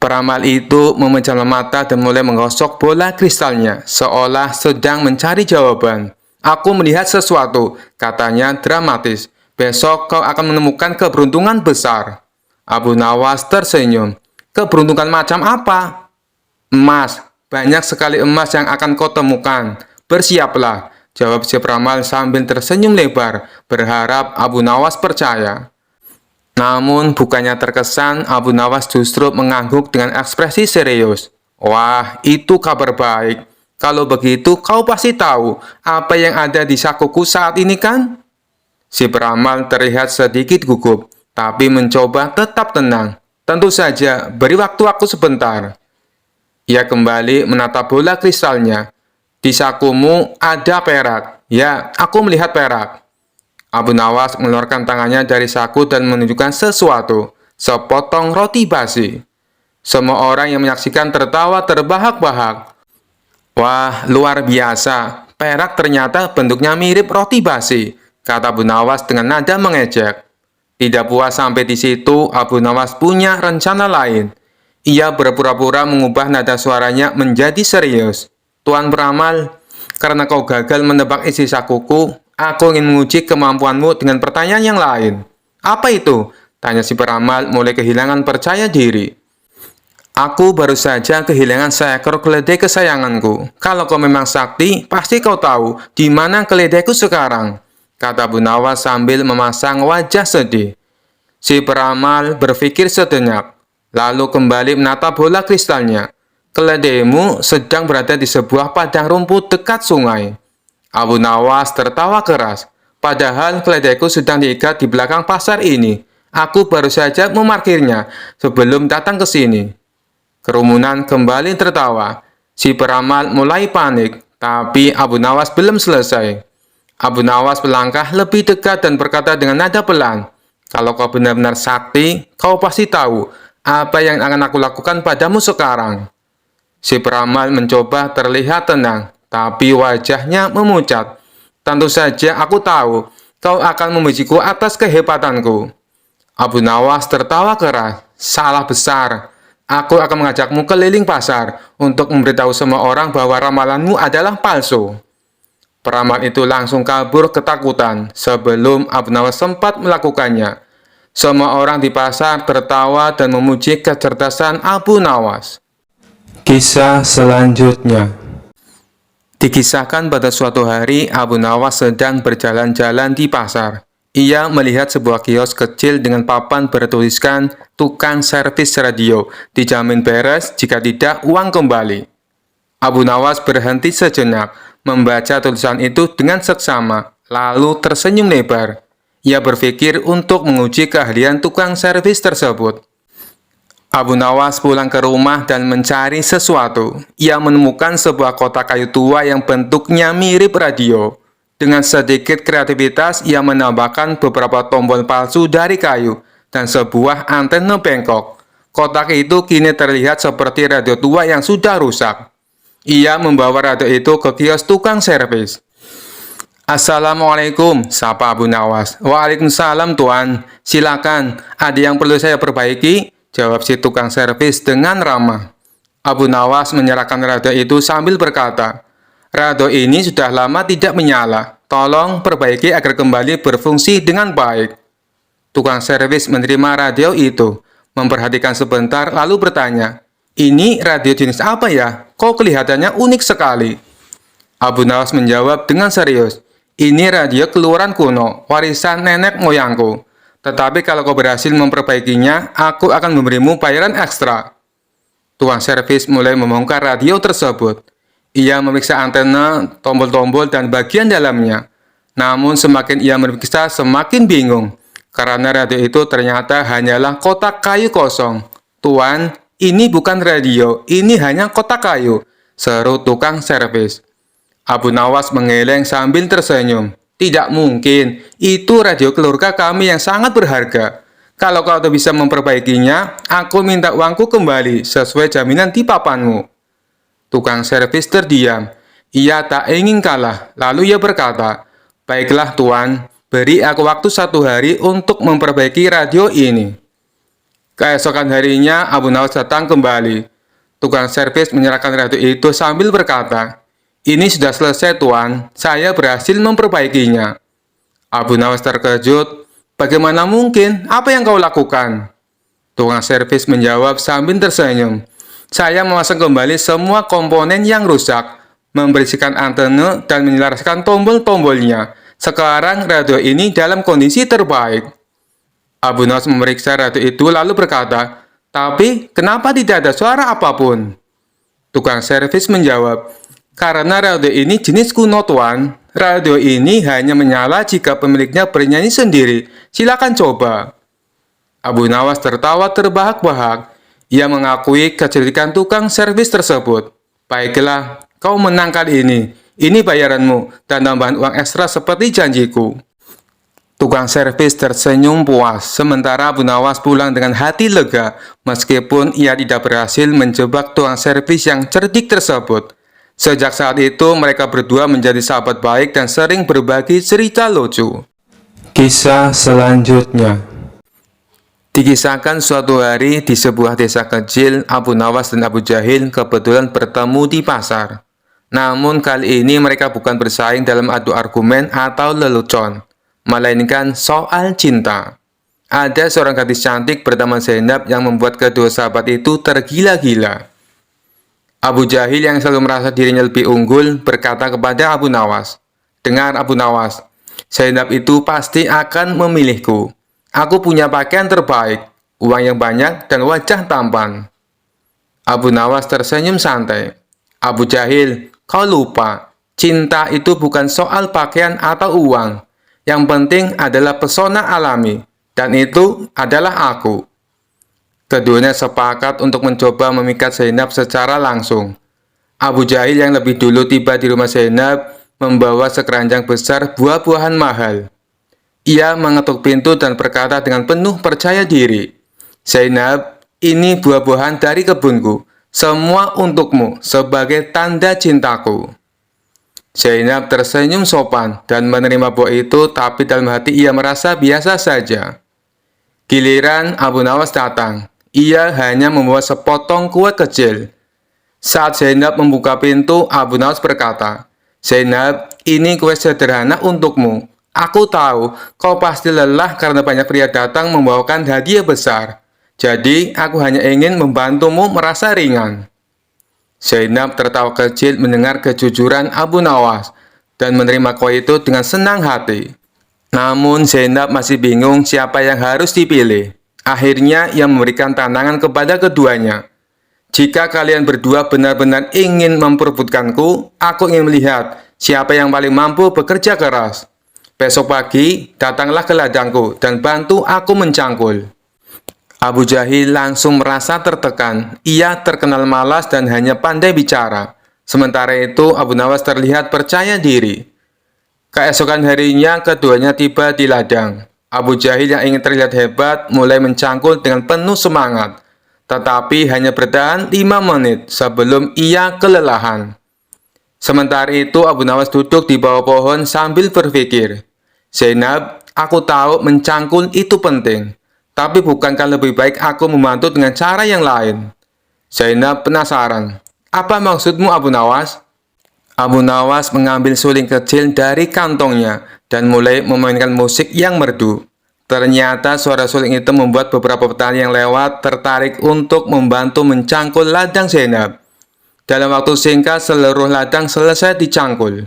Peramal itu memejamkan mata dan mulai menggosok bola kristalnya, seolah sedang mencari jawaban. Aku melihat sesuatu, katanya dramatis. Besok kau akan menemukan keberuntungan besar. Abu Nawas tersenyum. Keberuntungan macam apa? Emas. Banyak sekali emas yang akan kau temukan. Bersiaplah, jawab si peramal sambil tersenyum lebar, berharap Abu Nawas percaya. Namun, bukannya terkesan, Abu Nawas justru mengangguk dengan ekspresi serius. Wah, itu kabar baik. Kalau begitu, kau pasti tahu apa yang ada di sakuku saat ini kan? Si peramal terlihat sedikit gugup, tapi mencoba tetap tenang. Tentu saja, beri waktu aku sebentar. Ia kembali menatap bola kristalnya. Di sakumu ada perak. Ya, aku melihat perak. Abu Nawas mengeluarkan tangannya dari saku dan menunjukkan sesuatu, sepotong roti basi. Semua orang yang menyaksikan tertawa terbahak-bahak. Wah, luar biasa. Perak ternyata bentuknya mirip roti basi, kata Abu Nawas dengan nada mengejek. Tidak puas sampai di situ, Abu Nawas punya rencana lain. Ia berpura-pura mengubah nada suaranya menjadi serius. Tuan peramal, karena kau gagal menebak isi sakuku, aku ingin menguji kemampuanmu dengan pertanyaan yang lain. Apa itu? Tanya si peramal mulai kehilangan percaya diri. Aku baru saja kehilangan seekor keledai kesayanganku. Kalau kau memang sakti, pasti kau tahu di mana keledaiku sekarang, kata Abu Nawas sambil memasang wajah sedih. Si peramal berpikir sejenak, lalu kembali menatap bola kristalnya. Keledaimu sedang berada di sebuah padang rumput dekat sungai. Abu Nawas tertawa keras. Padahal keledaiku sedang diikat di belakang pasar ini. Aku baru saja memarkirnya sebelum datang ke sini. Kerumunan kembali tertawa. Si peramal mulai panik, tapi Abu Nawas belum selesai. Abu Nawas melangkah lebih dekat dan berkata dengan nada pelan, kalau kau benar-benar sakti, kau pasti tahu apa yang akan aku lakukan padamu sekarang. Si peramal mencoba terlihat tenang, tapi wajahnya memucat. Tentu saja aku tahu, kau akan memujiku atas kehebatanku. Abu Nawas tertawa keras. Salah besar. Aku akan mengajakmu keliling pasar untuk memberitahu semua orang bahwa ramalanmu adalah palsu. Peramal itu langsung kabur ketakutan sebelum Abu Nawas sempat melakukannya. Semua orang di pasar tertawa dan memuji kecerdasan Abu Nawas. Kisah selanjutnya. Dikisahkan pada suatu hari Abu Nawas sedang berjalan-jalan di pasar. Ia melihat sebuah kios kecil dengan papan bertuliskan tukang servis radio, dijamin beres, jika tidak uang kembali. Abu Nawas berhenti sejenak, membaca tulisan itu dengan seksama, lalu tersenyum lebar. Ia berpikir untuk menguji keahlian tukang servis tersebut. Abu Nawas pulang ke rumah dan mencari sesuatu. Ia menemukan sebuah kotak kayu tua yang bentuknya mirip radio. Dengan sedikit kreativitas, ia menambahkan beberapa tombol palsu dari kayu dan sebuah antena bengkok. Kotak itu kini terlihat seperti radio tua yang sudah rusak. Ia membawa radio itu ke kios tukang servis. "Assalamualaikum," sapa Abu Nawas. "Waalaikumsalam, Tuan. Silakan, ada yang perlu saya perbaiki?" jawab si tukang servis dengan ramah. Abu Nawas menyerahkan radio itu sambil berkata, "Radio ini sudah lama tidak menyala. Tolong perbaiki agar kembali berfungsi dengan baik." Tukang servis menerima radio itu, memperhatikan sebentar lalu bertanya, "Ini radio jenis apa ya? Kok kelihatannya unik sekali?" Abu Nawas menjawab dengan serius, "Ini radio keluaran kuno, warisan nenek moyangku. Tetapi kalau kau berhasil memperbaikinya, aku akan memberimu bayaran ekstra." Tukang servis mulai membongkar radio tersebut. Ia memeriksa antena, tombol-tombol, dan bagian dalamnya. Namun semakin ia memeriksa, semakin bingung. Karena radio itu ternyata hanyalah kotak kayu kosong. "Tuan, ini bukan radio, ini hanya kotak kayu," seru tukang servis. Abu Nawas menggeleng sambil tersenyum. "Tidak mungkin, itu radio keluarga kami yang sangat berharga. Kalau kau bisa memperbaikinya, aku minta uangku kembali sesuai jaminan di papanmu." Tukang servis terdiam. Ia tak ingin kalah. Lalu ia berkata, "Baiklah Tuan, beri aku waktu 1 hari untuk memperbaiki radio ini." Keesokan harinya, Abu Nawas datang kembali. Tukang servis menyerahkan radio itu sambil berkata, "Ini sudah selesai Tuan, saya berhasil memperbaikinya." Abu Nawas terkejut. "Bagaimana mungkin? Apa yang kau lakukan?" Tukang servis menjawab sambil tersenyum, "Saya memasang kembali semua komponen yang rusak, membersihkan antena, dan menyelaraskan tombol-tombolnya. Sekarang radio ini dalam kondisi terbaik." Abu Nawas memeriksa radio itu lalu berkata, "Tapi kenapa tidak ada suara apapun?" Tukang servis menjawab, "Karena radio ini jenis kuno Tuan. Radio ini hanya menyala jika pemiliknya bernyanyi sendiri. Silakan coba." Abu Nawas tertawa terbahak-bahak. Ia mengakui kecerdikan tukang servis tersebut. "Baiklah, kau menang kali ini. Ini bayaranmu dan tambahan uang ekstra seperti janjiku." Tukang servis tersenyum puas, sementara Abu Nawas pulang dengan hati lega, meskipun ia tidak berhasil menjebak tukang servis yang cerdik tersebut. Sejak saat itu, mereka berdua menjadi sahabat baik dan sering berbagi cerita lucu. Kisah selanjutnya. Dikisahkan suatu hari di sebuah desa kecil, Abu Nawas dan Abu Jahil kebetulan bertemu di pasar. Namun kali ini mereka bukan bersaing dalam adu argumen atau lelucon, melainkan soal cinta. Ada seorang gadis cantik bernama Zainab yang membuat kedua sahabat itu tergila-gila. Abu Jahil yang selalu merasa dirinya lebih unggul berkata kepada Abu Nawas, "Dengar Abu Nawas, Zainab itu pasti akan memilihku. Aku punya pakaian terbaik, uang yang banyak, dan wajah tampan." Abu Nawas tersenyum santai. "Abu Jahil, kau lupa, cinta itu bukan soal pakaian atau uang. Yang penting adalah pesona alami, dan itu adalah aku." Keduanya sepakat untuk mencoba memikat Zainab secara langsung. Abu Jahil yang lebih dulu tiba di rumah Zainab membawa sekeranjang besar buah-buahan mahal. Ia mengetuk pintu dan berkata dengan penuh percaya diri, "Zainab, ini buah-buahan dari kebunku. Semua untukmu sebagai tanda cintaku." Zainab tersenyum sopan dan menerima buah itu, tapi dalam hati ia merasa biasa saja. Giliran Abu Nawas datang. Ia hanya membawa sepotong kue kecil. Saat Zainab membuka pintu, Abu Nawas berkata, "Zainab, ini kue sederhana untukmu. Aku tahu kau pasti lelah karena banyak pria datang membawakan hadiah besar. Jadi, aku hanya ingin membantumu merasa ringan." Zainab tertawa kecil mendengar kejujuran Abu Nawas dan menerima kue itu dengan senang hati. Namun Zainab masih bingung siapa yang harus dipilih. Akhirnya ia memberikan tantangan kepada keduanya. "Jika kalian berdua benar-benar ingin memperebutkanku, aku ingin melihat siapa yang paling mampu bekerja keras. Besok pagi, datanglah ke ladangku dan bantu aku mencangkul." Abu Jahil langsung merasa tertekan. Ia terkenal malas dan hanya pandai bicara. Sementara itu, Abu Nawas terlihat percaya diri. Keesokan harinya, keduanya tiba di ladang. Abu Jahil yang ingin terlihat hebat mulai mencangkul dengan penuh semangat, tetapi hanya bertahan 5 menit sebelum ia kelelahan. Sementara itu, Abu Nawas duduk di bawah pohon sambil berpikir, "Zainab, aku tahu mencangkul itu penting, tapi bukankah lebih baik aku membantu dengan cara yang lain?" Zainab penasaran. "Apa maksudmu, Abu Nawas?" Abu Nawas mengambil suling kecil dari kantongnya dan mulai memainkan musik yang merdu. Ternyata suara suling itu membuat beberapa petani yang lewat tertarik untuk membantu mencangkul ladang Zainab. Dalam waktu singkat, seluruh ladang selesai dicangkul.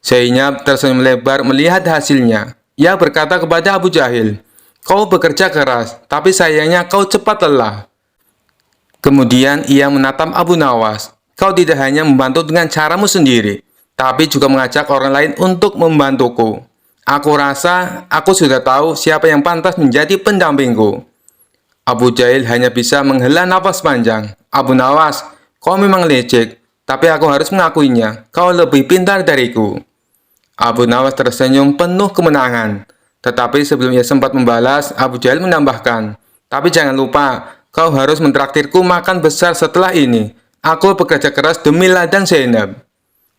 Zainab tersenyum lebar melihat hasilnya. Ia berkata kepada Abu Jahil, "Kau bekerja keras, tapi sayangnya kau cepat lelah." Kemudian ia menatap Abu Nawas. "Kau tidak hanya membantu dengan caramu sendiri, tapi juga mengajak orang lain untuk membantuku. Aku rasa aku sudah tahu siapa yang pantas menjadi pendampingku." Abu Jahil hanya bisa menghela nafas panjang. "Abu Nawas, kau memang licik, tapi aku harus mengakuinya, kau lebih pintar dariku." Abu Nawas tersenyum penuh kemenangan. Tetapi sebelum ia sempat membalas, Abu Jahil menambahkan, "Tapi jangan lupa, kau harus mentraktirku makan besar setelah ini. Aku bekerja keras demi ladang Zainab."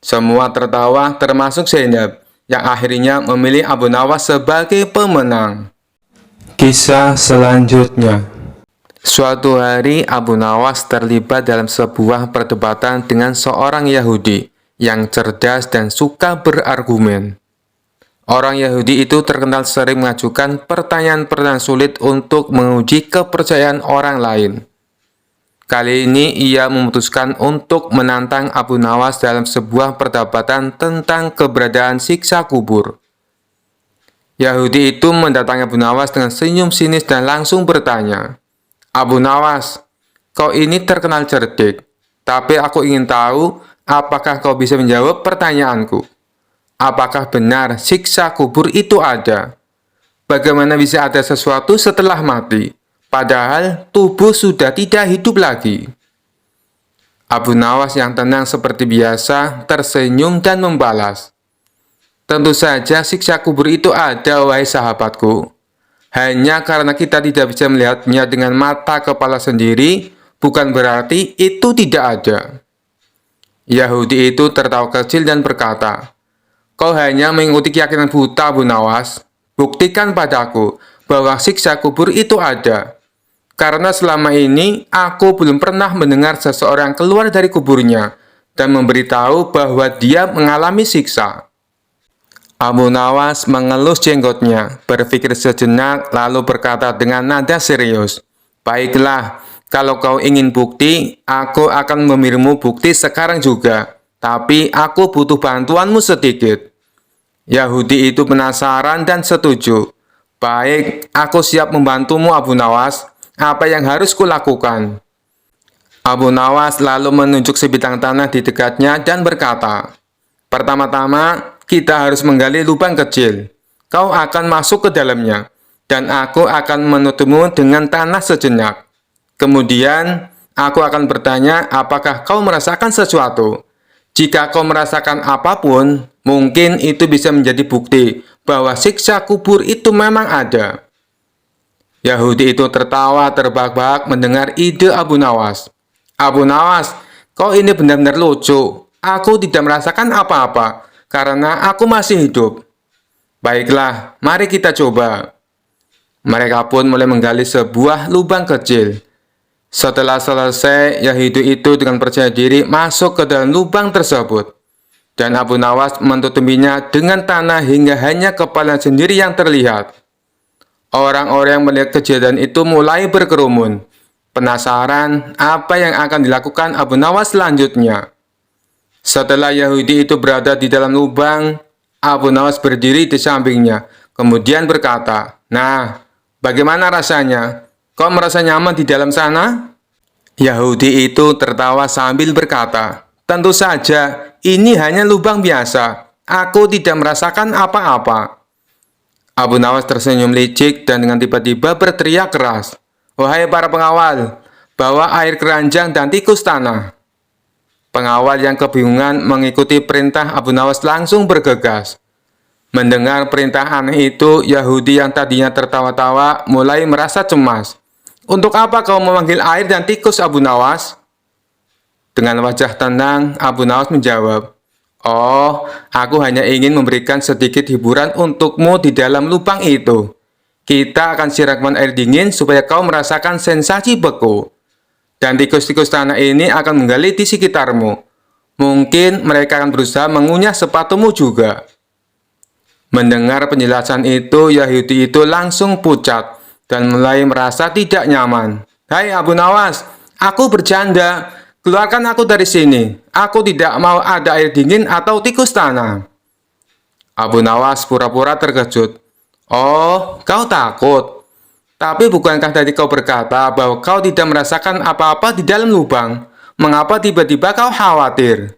Semua tertawa, termasuk Zainab, yang akhirnya memilih Abu Nawas sebagai pemenang. Kisah selanjutnya. Suatu hari, Abu Nawas terlibat dalam sebuah perdebatan dengan seorang Yahudi yang cerdas dan suka berargumen. Orang Yahudi itu terkenal sering mengajukan pertanyaan-pertanyaan sulit untuk menguji kepercayaan orang lain. Kali ini ia memutuskan untuk menantang Abu Nawas dalam sebuah perdebatan tentang keberadaan siksa kubur. Yahudi itu mendatangi Abu Nawas dengan senyum sinis dan langsung bertanya, "Abu Nawas, kau ini terkenal cerdik, tapi aku ingin tahu apakah kau bisa menjawab pertanyaanku. Apakah benar siksa kubur itu ada? Bagaimana bisa ada sesuatu setelah mati? Padahal tubuh sudah tidak hidup lagi." Abu Nawas yang tenang seperti biasa tersenyum dan membalas, "Tentu saja siksa kubur itu ada, wahai sahabatku. Hanya karena kita tidak bisa melihatnya dengan mata kepala sendiri, bukan berarti itu tidak ada." Yahudi itu tertawa kecil dan berkata, "Kau hanya mengikuti keyakinan buta, Abu Nawas. Buktikan padaku bahwa siksa kubur itu ada. Karena selama ini, aku belum pernah mendengar seseorang keluar dari kuburnya dan memberitahu bahwa dia mengalami siksa." Abu Nawas mengelus jenggotnya, berpikir sejenak, lalu berkata dengan nada serius, "Baiklah, kalau kau ingin bukti, aku akan memberimu bukti sekarang juga. Tapi aku butuh bantuanmu sedikit." Yahudi itu penasaran dan setuju. "Baik, aku siap membantumu, Abu Nawas. Apa yang harus kulakukan?" Abu Nawas lalu menunjuk sebidang tanah di dekatnya dan berkata, "Pertama-tama, kita harus menggali lubang kecil. Kau akan masuk ke dalamnya, dan aku akan menutupmu dengan tanah sejenak. Kemudian, aku akan bertanya apakah kau merasakan sesuatu. Jika kau merasakan apapun, mungkin itu bisa menjadi bukti bahwa siksa kubur itu memang ada." Yahudi itu tertawa terbahak-bahak mendengar ide Abu Nawas. "Abu Nawas, kau ini benar-benar lucu. Aku tidak merasakan apa-apa, karena aku masih hidup." "Baiklah, mari kita coba." Mereka pun mulai menggali sebuah lubang kecil. Setelah selesai, Yahudi itu dengan percaya diri masuk ke dalam lubang tersebut. Dan Abu Nawas menutupinya dengan tanah hingga hanya kepala sendiri yang terlihat. Orang-orang yang melihat kejadian itu mulai berkerumun. Penasaran apa yang akan dilakukan Abu Nawas selanjutnya. Setelah Yahudi itu berada di dalam lubang, Abu Nawas berdiri di sampingnya, kemudian berkata, "Nah, bagaimana rasanya? Kau merasa nyaman di dalam sana?" Yahudi itu tertawa sambil berkata, "Tentu saja, ini hanya lubang biasa. Aku tidak merasakan apa-apa." Abu Nawas tersenyum licik dan dengan tiba-tiba berteriak keras, "Wahai para pengawal, bawa air keranjang dan tikus tanah." Pengawal yang kebingungan mengikuti perintah Abu Nawas langsung bergegas. Mendengar perintah aneh itu, Yahudi yang tadinya tertawa-tawa mulai merasa cemas. "Untuk apa kau memanggil air dan tikus, Abu Nawas?" Dengan wajah tenang, Abu Nawas menjawab, "Oh, aku hanya ingin memberikan sedikit hiburan untukmu di dalam lubang itu. Kita akan siramkan air dingin supaya kau merasakan sensasi beku. Dan tikus-tikus tanah ini akan menggali di sekitarmu. Mungkin mereka akan berusaha mengunyah sepatumu juga." Mendengar penjelasan itu, Yahudi itu langsung pucat dan mulai merasa tidak nyaman. "Hai Abu Nawas, aku bercanda. Keluarkan aku dari sini. Aku tidak mau ada air dingin atau tikus tanah." Abu Nawas pura-pura terkejut. "Oh, kau takut? Tapi bukankah tadi kau berkata bahwa kau tidak merasakan apa-apa di dalam lubang? Mengapa tiba-tiba kau khawatir?"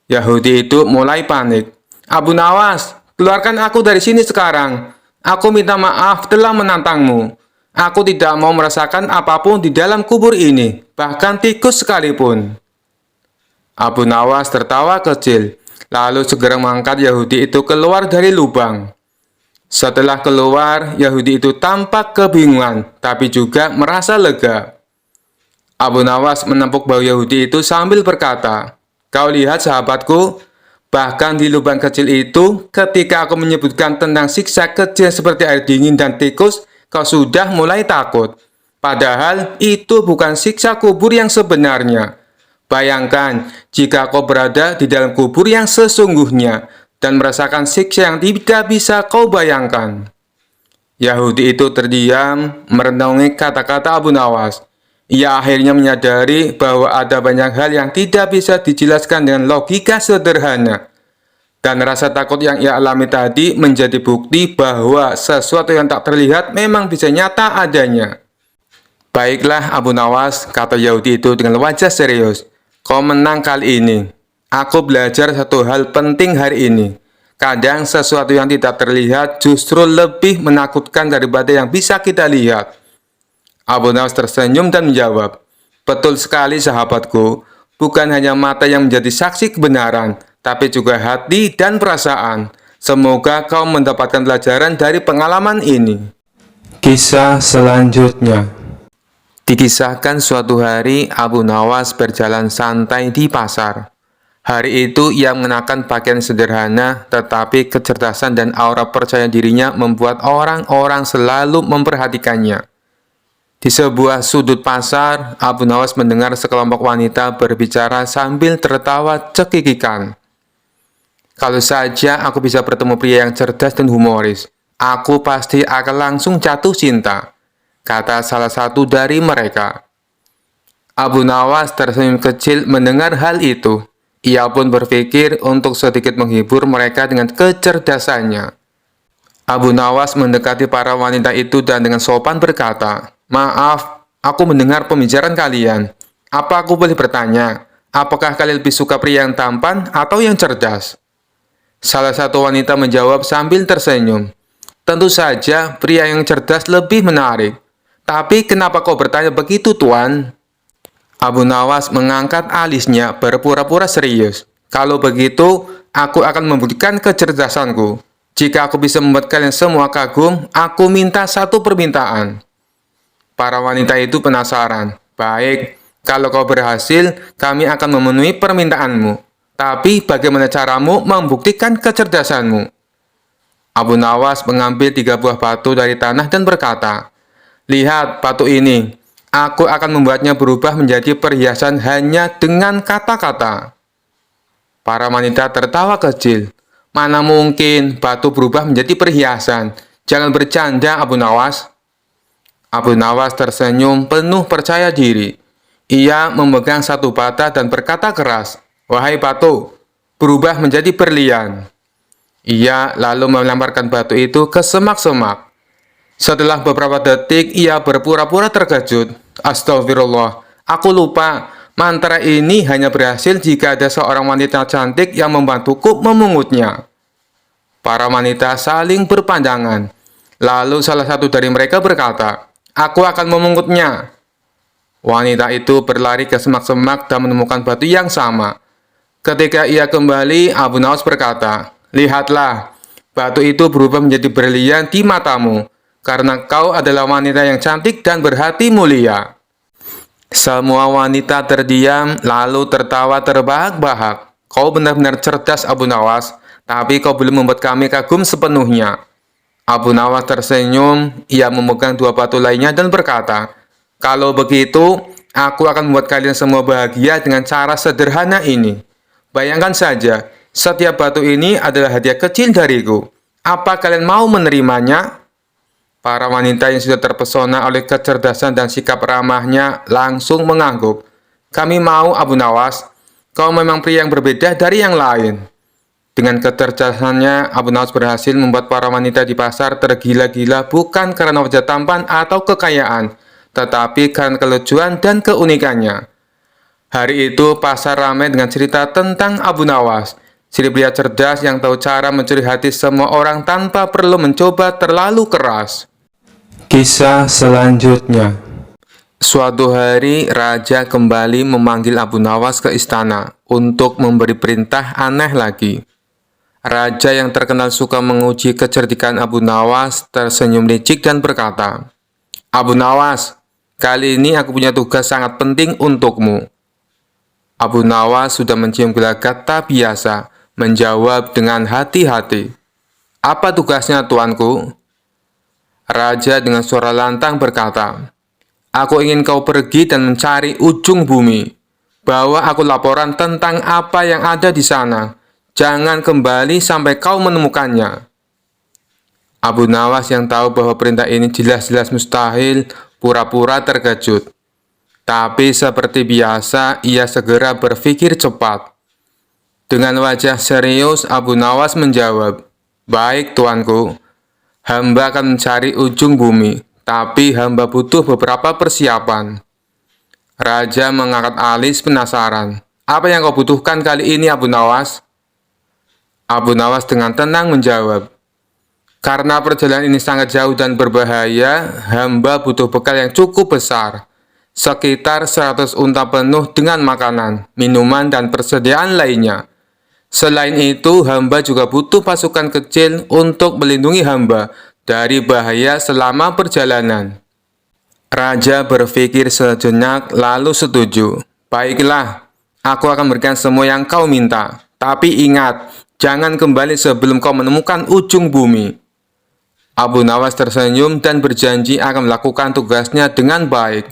Yahudi itu mulai panik. "Abu Nawas, keluarkan aku dari sini sekarang. Aku minta maaf telah menantangmu. Aku tidak mau merasakan apapun di dalam kubur ini, bahkan tikus sekalipun." Abu Nawas tertawa kecil, lalu segera mengangkat Yahudi itu keluar dari lubang. Setelah keluar, Yahudi itu tampak kebingungan, tapi juga merasa lega. Abu Nawas menepuk bahu Yahudi itu sambil berkata, "Kau lihat sahabatku, bahkan di lubang kecil itu, ketika aku menyebutkan tentang siksa kecil seperti air dingin dan tikus, kau sudah mulai takut. Padahal itu bukan siksa kubur yang sebenarnya. Bayangkan jika kau berada di dalam kubur yang sesungguhnya dan merasakan siksa yang tidak bisa kau bayangkan." Yahudi itu terdiam, merenungi kata-kata Abu Nawas. Ia akhirnya menyadari bahwa ada banyak hal yang tidak bisa dijelaskan dengan logika sederhana. Dan rasa takut yang ia alami tadi menjadi bukti bahwa sesuatu yang tak terlihat memang bisa nyata adanya. "Baiklah Abu Nawas," kata Yahudi itu dengan wajah serius. "Kau menang kali ini. Aku belajar satu hal penting hari ini. Kadang sesuatu yang tidak terlihat justru lebih menakutkan daripada yang bisa kita lihat." Abu Nawas tersenyum dan menjawab, "Betul sekali sahabatku, bukan hanya mata yang menjadi saksi kebenaran, tapi juga hati dan perasaan. Semoga kau mendapatkan pelajaran dari pengalaman ini." Kisah selanjutnya. Dikisahkan suatu hari Abu Nawas berjalan santai di pasar. Hari itu ia mengenakan pakaian sederhana, tetapi kecerdasan dan aura percaya dirinya membuat orang-orang selalu memperhatikannya. Di sebuah sudut pasar, Abu Nawas mendengar sekelompok wanita berbicara sambil tertawa cekikikan. "Kalau saja aku bisa bertemu pria yang cerdas dan humoris, aku pasti akan langsung jatuh cinta," kata salah satu dari mereka. Abu Nawas tersenyum kecil mendengar hal itu. Ia pun berpikir untuk sedikit menghibur mereka dengan kecerdasannya. Abu Nawas mendekati para wanita itu dan dengan sopan berkata, "Maaf, aku mendengar pembicaraan kalian. Apa aku boleh bertanya, apakah kalian lebih suka pria yang tampan atau yang cerdas?" Salah satu wanita menjawab sambil tersenyum, "Tentu saja pria yang cerdas lebih menarik. Tapi kenapa kau bertanya begitu, Tuan?" Abu Nawas mengangkat alisnya berpura-pura serius. "Kalau begitu, aku akan membuktikan kecerdasanku. Jika aku bisa membuat kalian semua kagum, aku minta satu permintaan." Para wanita itu penasaran. "Baik, kalau kau berhasil, kami akan memenuhi permintaanmu. Tapi bagaimana caramu membuktikan kecerdasanmu?" Abu Nawas mengambil 3 buah batu dari tanah dan berkata, "Lihat batu ini. Aku akan membuatnya berubah menjadi perhiasan hanya dengan kata-kata. Para wanita tertawa kecil. Mana mungkin batu berubah menjadi perhiasan? Jangan bercanda, Abu Nawas. Abu Nawas tersenyum penuh percaya diri. Ia memegang satu bata dan berkata keras, "Wahai batu, berubah menjadi berlian." Ia lalu melemparkan batu itu ke semak-semak. Setelah beberapa detik, ia berpura-pura terkejut. "Astagfirullah, aku lupa. Mantra ini hanya berhasil jika ada seorang wanita cantik yang membantuku memungutnya." Para wanita saling berpandangan. Lalu salah satu dari mereka berkata, "Aku akan memungutnya." Wanita itu berlari ke semak-semak dan menemukan batu yang sama. Ketika ia kembali, Abu Nawas berkata, "Lihatlah, batu itu berubah menjadi berlian di matamu, karena kau adalah wanita yang cantik dan berhati mulia." Semua wanita terdiam, lalu tertawa terbahak-bahak. "Kau benar-benar cerdas, Abu Nawas, tapi kau belum membuat kami kagum sepenuhnya." Abu Nawas tersenyum, ia memegang dua batu lainnya dan berkata, "Kalau begitu, aku akan membuat kalian semua bahagia dengan cara sederhana ini. Bayangkan saja, setiap batu ini adalah hadiah kecil dariku. Apa kalian mau menerimanya?" Para wanita yang sudah terpesona oleh kecerdasan dan sikap ramahnya langsung mengangguk. "Kami mau, Abu Nawas. Kau memang pria yang berbeda dari yang lain." Dengan kecerdasannya, Abu Nawas berhasil membuat para wanita di pasar tergila-gila bukan karena wajah tampan atau kekayaan, tetapi karena kelucuan dan keunikannya. Hari itu, pasar ramai dengan cerita tentang Abu Nawas, si pria cerdas yang tahu cara mencuri hati semua orang tanpa perlu mencoba terlalu keras. Kisah selanjutnya. Suatu hari, raja kembali memanggil Abu Nawas ke istana untuk memberi perintah aneh lagi. Raja yang terkenal suka menguji kecerdikan Abu Nawas tersenyum licik dan berkata, "Abu Nawas, kali ini aku punya tugas sangat penting untukmu." Abu Nawas sudah mencium gelagat tak biasa, menjawab dengan hati-hati, "Apa tugasnya, tuanku?" Raja dengan suara lantang berkata, "Aku ingin kau pergi dan mencari ujung bumi. Bawa aku laporan tentang apa yang ada di sana. Jangan kembali sampai kau menemukannya." Abu Nawas yang tahu bahwa perintah ini jelas-jelas mustahil, pura-pura terkejut. Tapi seperti biasa, ia segera berpikir cepat. Dengan wajah serius, Abu Nawas menjawab, "Baik, tuanku. Hamba akan mencari ujung bumi, tapi hamba butuh beberapa persiapan." Raja mengangkat alis penasaran. "Apa yang kau butuhkan kali ini, Abu Nawas?" Abu Nawas dengan tenang menjawab, "Karena perjalanan ini sangat jauh dan berbahaya, hamba butuh bekal yang cukup besar. Sekitar 100 unta penuh dengan makanan, minuman, dan persediaan lainnya. Selain itu, hamba juga butuh pasukan kecil untuk melindungi hamba dari bahaya selama perjalanan." Raja berpikir sejenak lalu setuju. "Baiklah, aku akan berikan semua yang kau minta. Tapi ingat, jangan kembali sebelum kau menemukan ujung bumi." Abu Nawas tersenyum dan berjanji akan melakukan tugasnya dengan baik.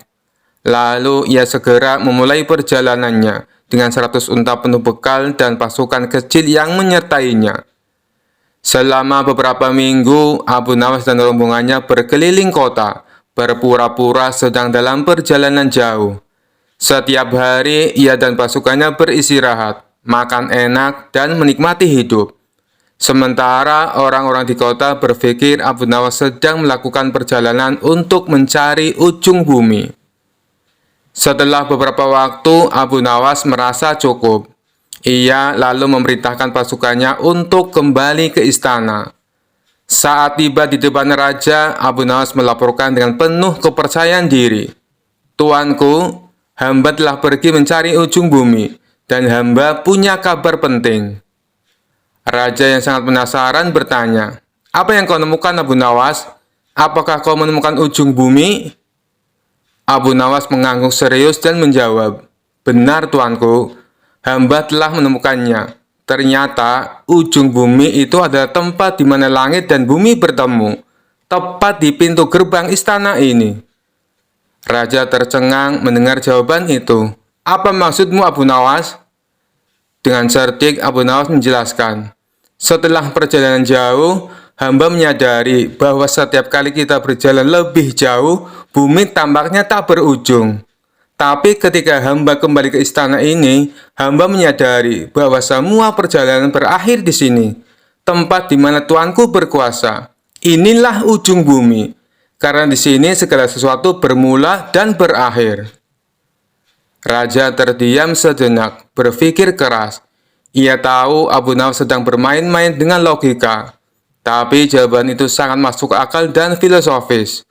Lalu ia segera memulai perjalanannya dengan 100 unta penuh bekal dan pasukan kecil yang menyertainya. Selama beberapa minggu, Abu Nawas dan rombongannya berkeliling kota, berpura-pura sedang dalam perjalanan jauh. Setiap hari, ia dan pasukannya beristirahat, makan enak, dan menikmati hidup. Sementara orang-orang di kota berpikir Abu Nawas sedang melakukan perjalanan untuk mencari ujung bumi. Setelah beberapa waktu, Abu Nawas merasa cukup. Ia lalu memerintahkan pasukannya untuk kembali ke istana. Saat tiba di depan raja, Abu Nawas melaporkan dengan penuh kepercayaan diri, "Tuanku, hamba telah pergi mencari ujung bumi, dan hamba punya kabar penting." Raja yang sangat penasaran bertanya, "Apa yang kau temukan, Abu Nawas? Apakah kau menemukan ujung bumi?" Abu Nawas mengangguk serius dan menjawab, "Benar, tuanku. Hamba telah menemukannya. Ternyata ujung bumi itu adalah tempat di mana langit dan bumi bertemu, tepat di pintu gerbang istana ini." Raja tercengang mendengar jawaban itu. "Apa maksudmu, Abu Nawas?" Dengan cerdik, Abu Nawas menjelaskan, "Setelah perjalanan jauh, hamba menyadari bahwa setiap kali kita berjalan lebih jauh, bumi tampaknya tak berujung. Tapi ketika hamba kembali ke istana ini, hamba menyadari bahwa semua perjalanan berakhir di sini, tempat di mana Tuanku berkuasa. Inilah ujung bumi, karena di sini segala sesuatu bermula dan berakhir." Raja terdiam sejenak, berpikir keras. Ia tahu Abu Nawas sedang bermain-main dengan logika, tapi jawaban itu sangat masuk akal dan filosofis.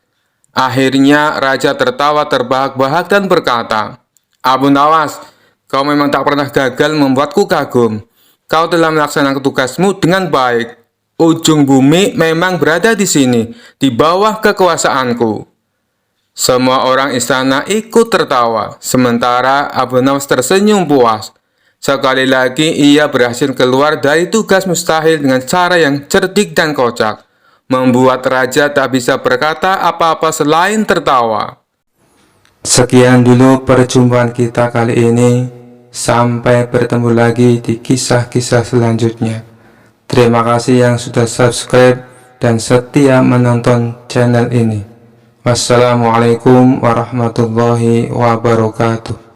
Akhirnya Raja tertawa terbahak-bahak dan berkata, "Abu Nawas, kau memang tak pernah gagal membuatku kagum. Kau telah melaksanakan tugasmu dengan baik. Ujung bumi memang berada di sini, di bawah kekuasaanku." Semua orang istana ikut tertawa, sementara Abu Nawas tersenyum puas. Sekali lagi ia berhasil keluar dari tugas mustahil dengan cara yang cerdik dan kocak, membuat raja tak bisa berkata apa-apa selain tertawa. Sekian dulu perjumpaan kita kali ini. Sampai bertemu lagi di kisah-kisah selanjutnya. Terima kasih yang sudah subscribe dan setia menonton channel ini. Wassalamualaikum warahmatullahi wabarakatuh.